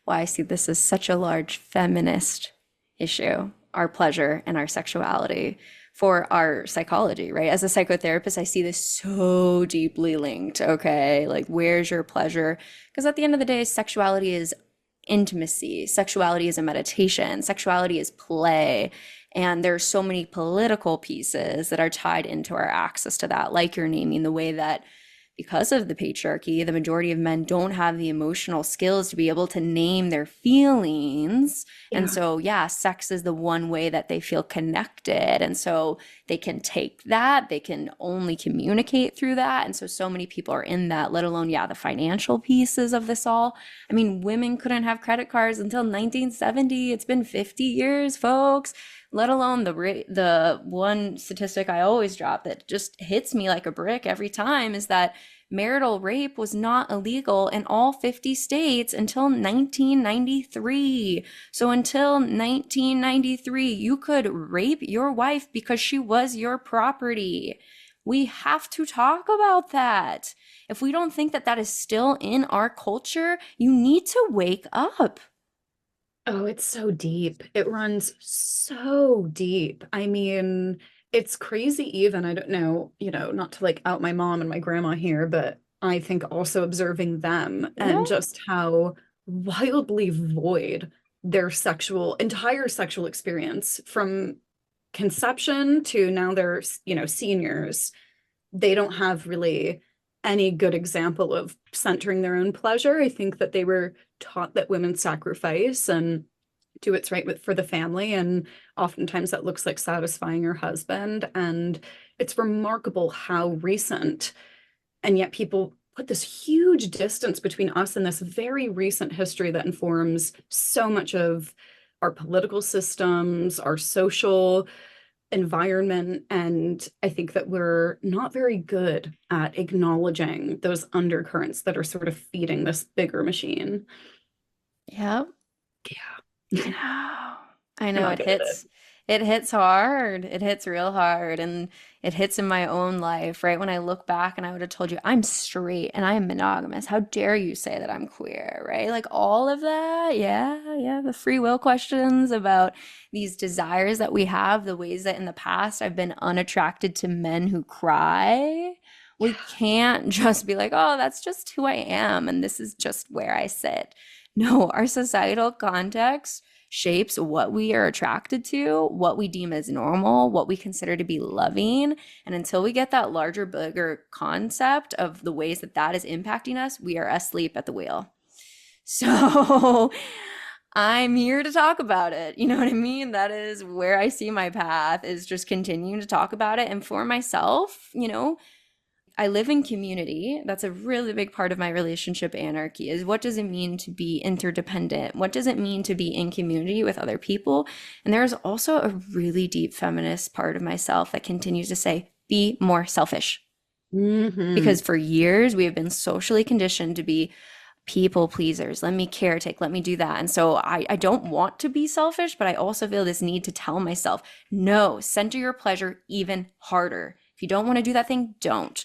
why I see this as such a large feminist issue, our pleasure and our sexuality for our psychology, right? As a psychotherapist, I see this so deeply linked, okay? Like, where's your pleasure? Because at the end of the day, sexuality is intimacy, sexuality is a meditation, sexuality is play. And there's so many political pieces that are tied into our access to that, like you're naming the way that because of the patriarchy, the majority of men don't have the emotional skills to be able to name their feelings. And Yeah. so, yeah, sex is the one way that they feel connected. And so they can take that, they can only communicate through that. And so, so many people are in that, let alone, yeah, the financial pieces of this all. I mean, women couldn't have credit cards until 1970. It's been 50 years, folks. Let alone the one statistic I always drop that just hits me like a brick every time is that marital rape was not illegal in all 50 states until 1993. So until 1993, you could rape your wife because she was your property. We have to talk about that. If we don't think that that is still in our culture, you need to wake up. Oh, it's so deep. It runs so deep. I mean, it's crazy even. I don't know, not to like out my mom and my grandma here, but I think also observing them Yeah. and just how wildly void their entire sexual experience from conception to now they're, seniors. They don't have really any good example of centering their own pleasure. I think that they were taught that women sacrifice and do what's right for the family. And oftentimes that looks like satisfying your husband. And it's remarkable how recent, and yet people put this huge distance between us and this very recent history that informs so much of our political systems, our social environment. And I think that we're not very good at acknowledging those undercurrents that are sort of feeding this bigger machine. Yep. Yeah. I know. I I'm know not it good at it. hits. It hits hard. It hits real hard. And it hits in my own life, right? When I look back and I would have told you I'm straight and I am monogamous. How dare you say that I'm queer, right? Like all of that. Yeah, yeah. The free will questions about these desires that we have, the ways that in the past I've been unattracted to men who cry. We can't just be like, oh, that's just who I am. And this is just where I sit. No, our societal context shapes what we are attracted to, what we deem as normal, what we consider to be loving. And until we get that larger, bigger concept of the ways that that is impacting us, we are asleep at the wheel. So I'm here to talk about it. You know what I mean? That is where I see my path is just continuing to talk about it. And for myself, I live in community. That's a really big part of my relationship anarchy is what does it mean to be interdependent? What does it mean to be in community with other people? And there's also a really deep feminist part of myself that continues to say, be more selfish. Hmm. Because for years we have been socially conditioned to be people pleasers. Let me caretake, let me do that. And so I don't want to be selfish, but I also feel this need to tell myself, no, center your pleasure even harder. If you don't want to do that thing, don't.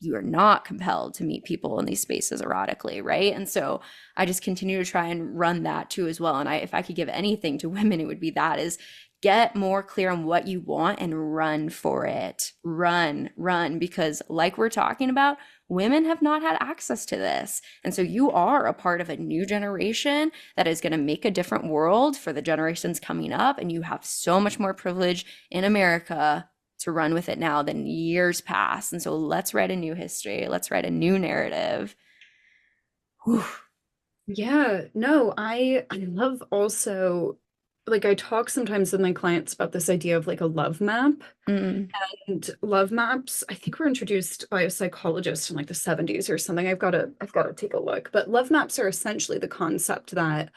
You are not compelled to meet people in these spaces erotically, right? And so I just continue to try and run that too as well. And if I could give anything to women, it would be that is get more clear on what you want and run for it. Run, because like we're talking about, women have not had access to this. And so you are a part of a new generation that is going to make a different world for the generations coming up. And you have so much more privilege in America to run with it now than years past. And so let's write a new history. Let's write a new narrative. Whew. Yeah, no, I love also like I talk sometimes with my clients about this idea of like a love map. Mm. And love maps, I think were introduced by a psychologist in like the 70s or something. I've got to take a look. But love maps are essentially the concept that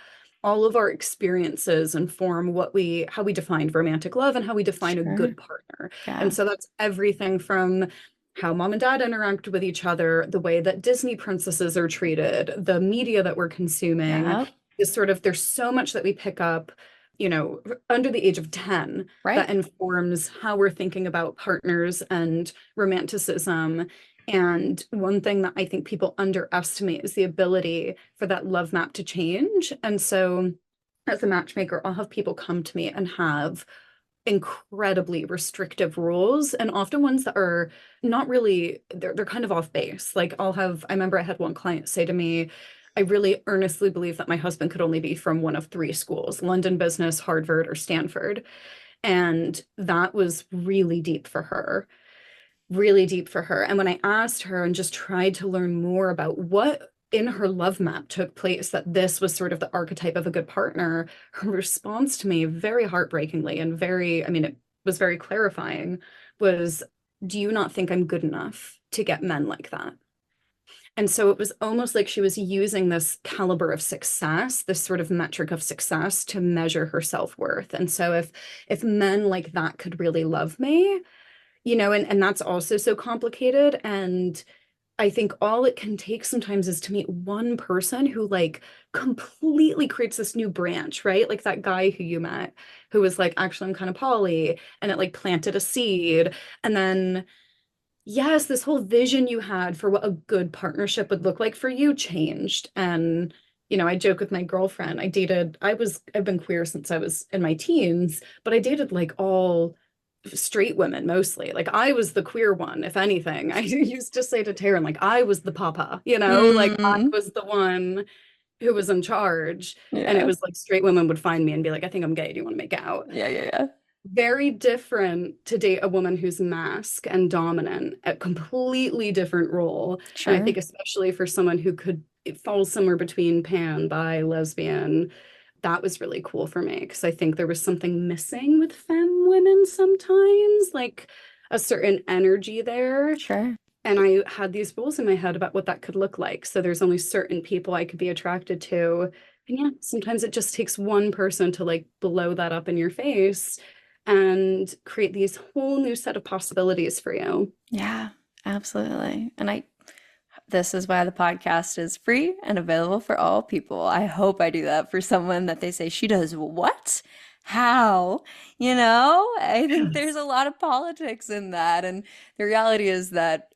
all of our experiences inform how we define romantic love and how we define a Sure. good partner. Yeah. And so that's everything from how mom and dad interact with each other, the way that Disney princesses are treated, the media that we're consuming Yep. is sort of, there's so much that we pick up, under the age of 10 that Right. informs how we're thinking about partners and romanticism. And one thing that I think people underestimate is the ability for that love map to change. And so as a matchmaker, I'll have people come to me and have incredibly restrictive rules, and often ones that are not really, they're kind of off base. Like I remember I had one client say to me, I really earnestly believe that my husband could only be from one of three schools, London Business, Harvard, or Stanford. And that was really deep for her, really deep for her. And when I asked her and just tried to learn more about what in her love map took place, that this was sort of the archetype of a good partner, her response to me, very heartbreakingly and very, I mean, it was very clarifying, was, do you not think I'm good enough to get men like that? And so it was almost like she was using this caliber of success, this sort of metric of success to measure her self-worth. And so if men like that could really love me, and that's also so complicated. And I think all it can take sometimes is to meet one person who like completely creates this new branch, right? Like that guy who you met who was like, actually, I'm kind of poly, and it like planted a seed. And then, yes, this whole vision you had for what a good partnership would look like for you changed. And, I joke with my girlfriend, I've been queer since I was in my teens, but I dated like all straight women mostly. Like I was the queer one, if anything. I used to say to Taryn, like I was the papa, like I Mm, was the one who was in charge. And it yeah. was like straight women would find me and be like, I think I'm gay. Do you want to make out? Yeah. Yeah. Yeah. Very different to date a woman who's masc and dominant, a completely different role. And I Sure. think especially for someone who could it falls somewhere between pan, bi, lesbian, that was really cool for me because I think there was something missing with femme women sometimes, like a certain energy there. Sure. And I had these rules in my head about what that could look like. So there's only certain people I could be attracted to. And yeah, sometimes it just takes one person to like blow that up in your face and create these whole new set of possibilities for you. Yeah, absolutely. This is why the podcast is free and available for all people. I hope I do that for someone that they say, she does what? How? I think there's Yes. a lot of politics in that. And the reality is that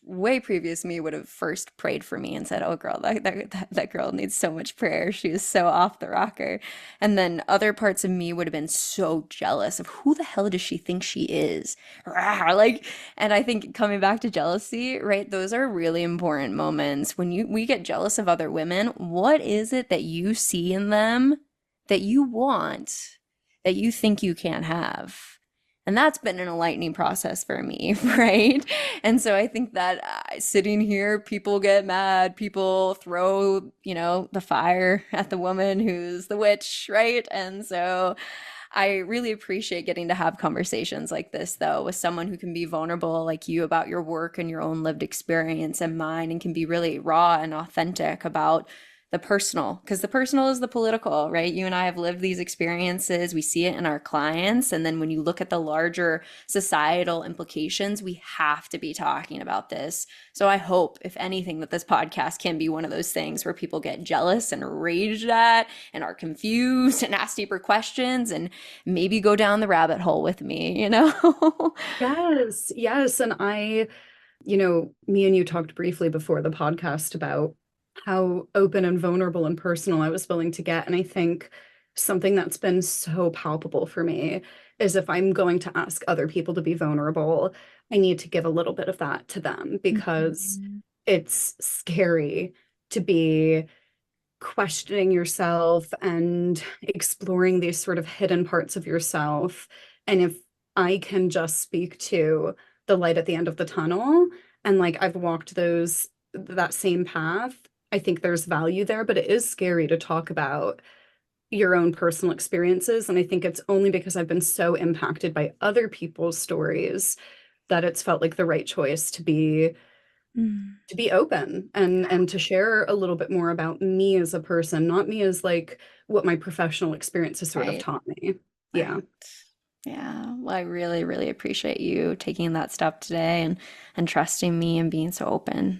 way previous me would have first prayed for me and said, oh, girl, that girl needs so much prayer. She is so off the rocker. And then other parts of me would have been so jealous of who the hell does she think she is? Rah, like, and I think coming back to jealousy, right? Those are really important moments when we get jealous of other women. What is it that you see in them that you want, that you think you can't have? And that's been an enlightening process for me, right? And so I think that sitting here, people get mad, people throw, the fire at the woman who's the witch, right? And so I really appreciate getting to have conversations like this, though, with someone who can be vulnerable like you about your work and your own lived experience and mine, and can be really raw and authentic about the personal, because the personal is the political, right? You and I have lived these experiences. We see it in our clients. And then when you look at the larger societal implications, we have to be talking about this. So I hope, if anything, that this podcast can be one of those things where people get jealous and raged at and are confused and ask deeper questions and maybe go down the rabbit hole with me? Yes, yes. And me and you talked briefly before the podcast about how open and vulnerable and personal I was willing to get. And I think something that's been so palpable for me is if I'm going to ask other people to be vulnerable, I need to give a little bit of that to them because Mhm. it's scary to be questioning yourself and exploring these sort of hidden parts of yourself. And if I can just speak to the light at the end of the tunnel, and like I've walked that same path, I think there's value there, but it is scary to talk about your own personal experiences. And I think it's only because I've been so impacted by other people's stories that it's felt like the right choice to be Mm. to be open and to share a little bit more about me as a person, not me as like what my professional experience has sort of Right. taught me. Yeah. Right. Yeah. Well, I really, really appreciate you taking that step today and trusting me and being so open.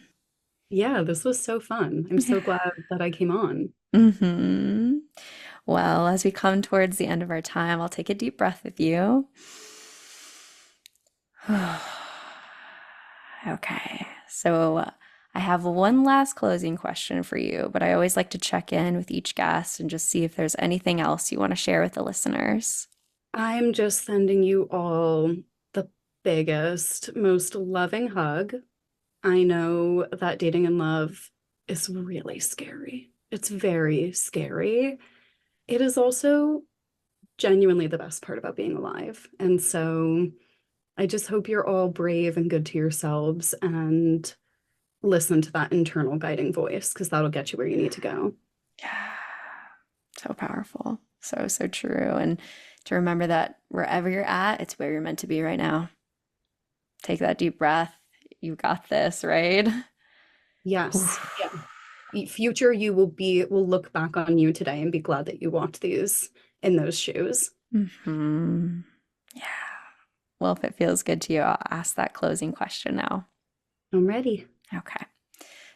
Yeah, this was so fun. I'm so Yeah. glad that I came on. Hmm. Well, as we come towards the end of our time, I'll take a deep breath with you. Okay. So I have one last closing question for you, but I always like to check in with each guest and just see if there's anything else you want to share with the listeners. I'm just sending you all the biggest, most loving hug. I know that dating in love is really scary. It's very scary. It is also genuinely the best part about being alive. And so I just hope you're all brave and good to yourselves and listen to that internal guiding voice because that'll get you where you need to go. Yeah. So powerful. So, so true. And to remember that wherever you're at, it's where you're meant to be right now. Take that deep breath. You got this, right? Yes. Yeah. Future you will look back on you today and be glad that you walked these in those shoes. Hmm. Yeah. Well, if it feels good to you, I'll ask that closing question now. I'm ready. Okay.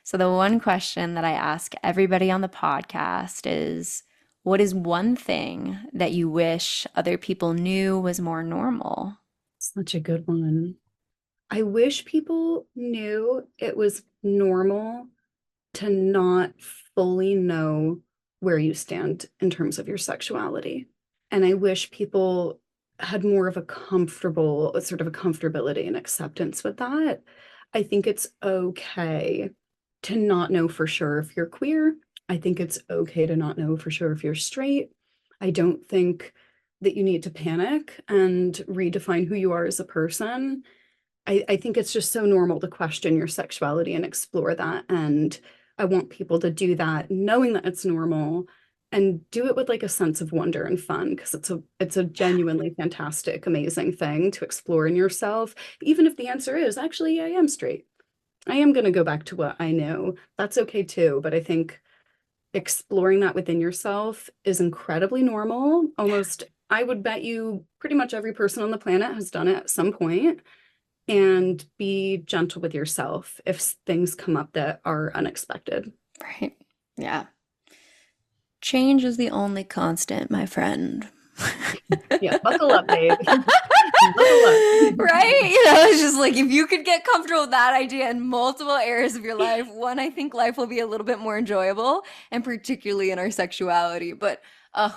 So, the one question that I ask everybody on the podcast is, what is one thing that you wish other people knew was more normal? Such a good one. I wish people knew it was normal to not fully know where you stand in terms of your sexuality. And I wish people had more of a comfortable, sort of a comfortability and acceptance with that. I think it's okay to not know for sure if you're queer. I think it's okay to not know for sure if you're straight. I don't think that you need to panic and redefine who you are as a person. I think it's just so normal to question your sexuality and explore that. And I want people to do that, knowing that it's normal and do it with like a sense of wonder and fun because it's a genuinely fantastic, amazing thing to explore in yourself. Even if the answer is actually I am straight. I am going to go back to what I know. That's okay too. But I think exploring that within yourself is incredibly normal. Almost, I would bet you pretty much every person on the planet has done it at some point and be gentle with yourself if things come up that are unexpected. Right. Yeah. Change is the only constant, my friend. Yeah, buckle up, babe. Buckle up. Right? You know, it's just like if you could get comfortable with that idea in multiple areas of your life, one, I think life will be a little bit more enjoyable, and particularly in our sexuality. But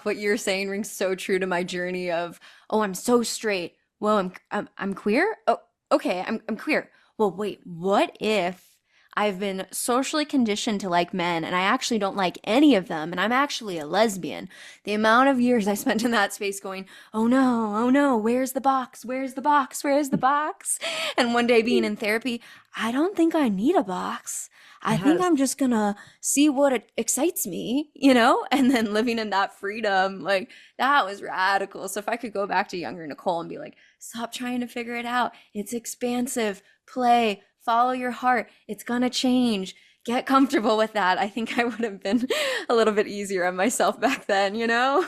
what you're saying rings so true to my journey of, oh, I'm so straight. Well, I'm queer. Oh, okay, I'm queer. Well, wait, what if I've been socially conditioned to like men and I actually don't like any of them and I'm actually a lesbian? The amount of years I spent in that space going, oh no, where's the box? Where's the box? Where's the box? And one day being in therapy, I don't think I need a box. I think Yes. I'm just gonna see what excites me, you know? And then living in that freedom, like that was radical. So if I could go back to younger Nicole and be like, stop trying to figure it out. It's expansive. Play, follow your heart. It's gonna change. Get comfortable with that. I think I would have been a little bit easier on myself back then, you know?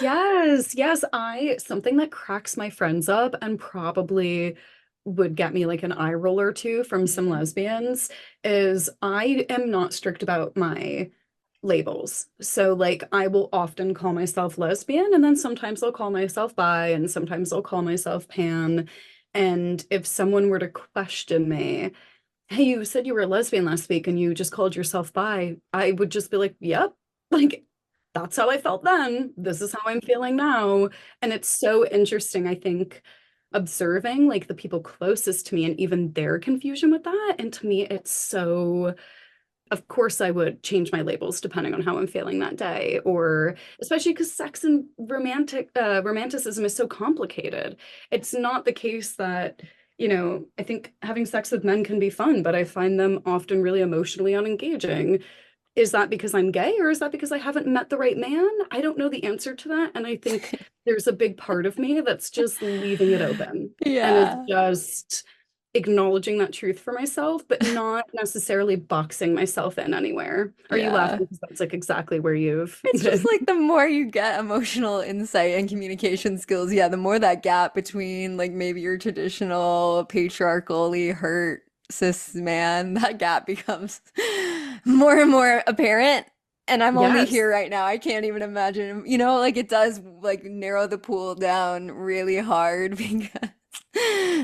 Yes, yes. Something that cracks my friends up and probably would get me like an eye roll or two from some lesbians is I am not strict about my labels. So like I will often call myself lesbian and then sometimes I'll call myself bi and sometimes I'll call myself pan. And if someone were to question me, hey, you said you were a lesbian last week and you just called yourself bi, I would just be like, yep, like that's how I felt then. This is how I'm feeling now. And it's so interesting, I think, observing like the people closest to me and even their confusion with that. And to me, it's so, of course, I would change my labels depending on how I'm feeling that day, or especially because sex and romanticism is so complicated. It's not the case that, I think having sex with men can be fun, but I find them often really emotionally unengaging. Is that because I'm gay or is that because I haven't met the right man? I don't know the answer to that. And I think there's a big part of me that's just leaving it open and is Yeah. just acknowledging that truth for myself, but not necessarily boxing myself in anywhere. Are you Yeah. laughing? Because that's like exactly where you've It's just been. like the more you get emotional insight and communication skills, yeah, the more that gap between like maybe your traditional patriarchally hurt cis man, that gap becomes more and more apparent. And I'm only Yes. here right now. I can't even imagine, you know, like it does like narrow the pool down really hard because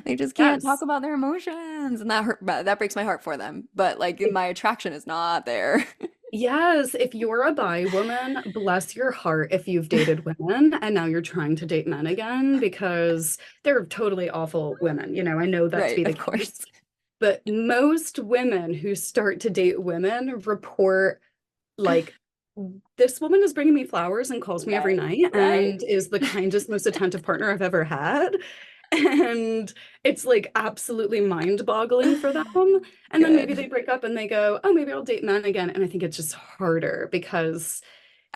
they just can't talk Yes. about their emotions. And that hurt, that breaks my heart for them. But like my attraction is not there. Yes, if you're a bi woman, bless your heart if you've dated women and now you're trying to date men again because they're totally awful women. You know, I know that to Right, be the of course. case. But most women who start to date women report like, this woman is bringing me flowers and calls me every Right, night right. and is the kindest, most attentive partner I've ever had. And it's like absolutely mind-boggling for them. And then maybe Good. they break up and they go, oh, maybe I'll date men again. And I think it's just harder because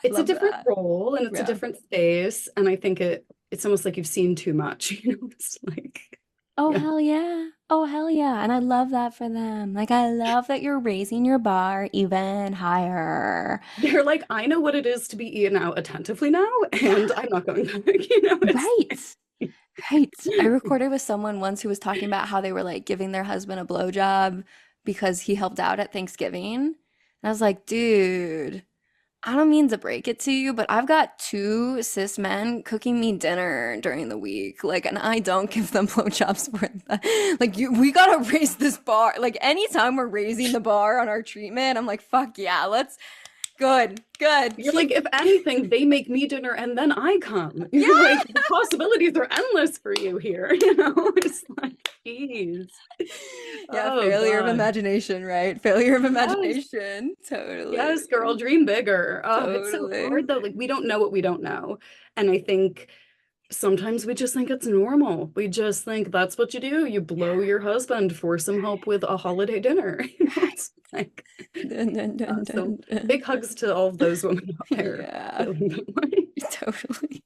I it's a love different that. role and it's a Yeah. different space. And I think it's almost like you've seen too much, you know, it's like, Oh, yeah. hell yeah. Oh, hell yeah. And I love that for them. Like, I love that you're raising your bar even higher. They're like, I know what it is to be eaten out attentively now, Yeah. and I'm not going back. You know, it's Right. Right. I recorded with someone once who was talking about how they were like giving their husband a blowjob because he helped out at Thanksgiving. And I was like, dude, I don't mean to break it to you, but I've got two cis men cooking me dinner during the week. Like, and I don't give them blowjobs for that. Like, we gotta raise this bar. Like, anytime we're raising the bar on our treatment, I'm like, fuck yeah, let's, good. you're like, if anything, they make me dinner and then I come. You're Yeah. like, the possibilities are endless for you here. You know, it's like, geez. Yeah, Oh failure of God. imagination, right? Failure of Yes. imagination. Totally. Yes, girl, dream bigger. Oh, it's so Totally. hard though. Like we don't know what we don't know. And I think sometimes we just think it's normal. We just think that's what you do. You blow Yeah. your husband for some help with a holiday dinner. You know, Right. it's like Dun, dun, dun, so dun, dun. big hugs to all of those women out there Yeah, feeling that way. totally.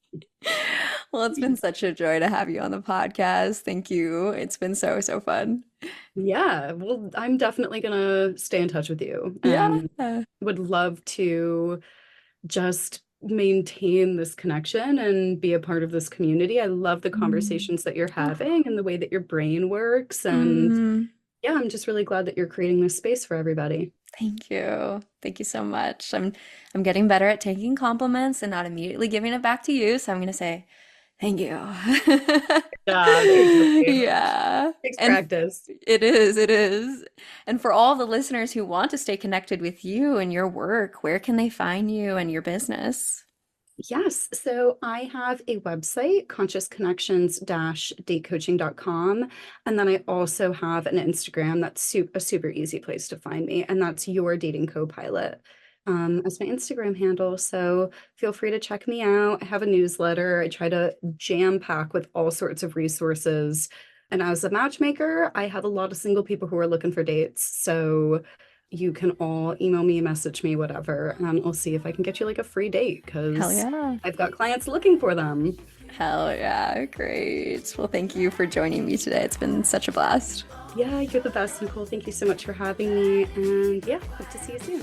Well, it's been such a joy to have you on the podcast. Thank you. It's been so, so fun. Yeah, well, I'm definitely gonna stay in touch with you Yeah. and would love to just maintain this connection and be a part of this community. I love the Mm. conversations that you're Oh. having and the way that your brain works. And Mm. yeah, I'm just really glad that you're creating this space for everybody. Thank you. Thank you so much. I'm getting better at taking compliments and not immediately giving it back to you. So I'm gonna say thank you. Yeah, there you go, babe. Yeah. Takes And practice. it is, it is. And for all the listeners who want to stay connected with you and your work, where can they find you and your business? Yes. So I have a website, consciousconnections-datecoaching.com. And then I also have an Instagram that's a super easy place to find me. And that's Your Dating Co-Pilot as my Instagram handle. So feel free to check me out. I have a newsletter. I try to jam pack with all sorts of resources. And as a matchmaker, I have a lot of single people who are looking for dates. So you can all email me, message me, whatever, and I'll see if I can get you like a free date Hell because yeah. I've got clients looking for them. Hell yeah. Great. Well, thank you for joining me today. It's been such a blast. Yeah, you're the best, Nicole. Thank you so much for having me. And yeah, hope to see you soon.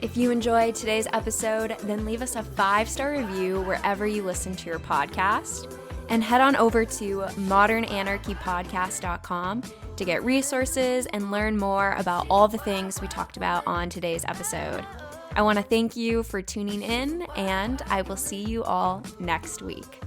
If you enjoyed today's episode, then leave us a 5-star review wherever you listen to your podcast. And head on over to modernanarchypodcast.com to get resources and learn more about all the things we talked about on today's episode. I want to thank you for tuning in, and I will see you all next week.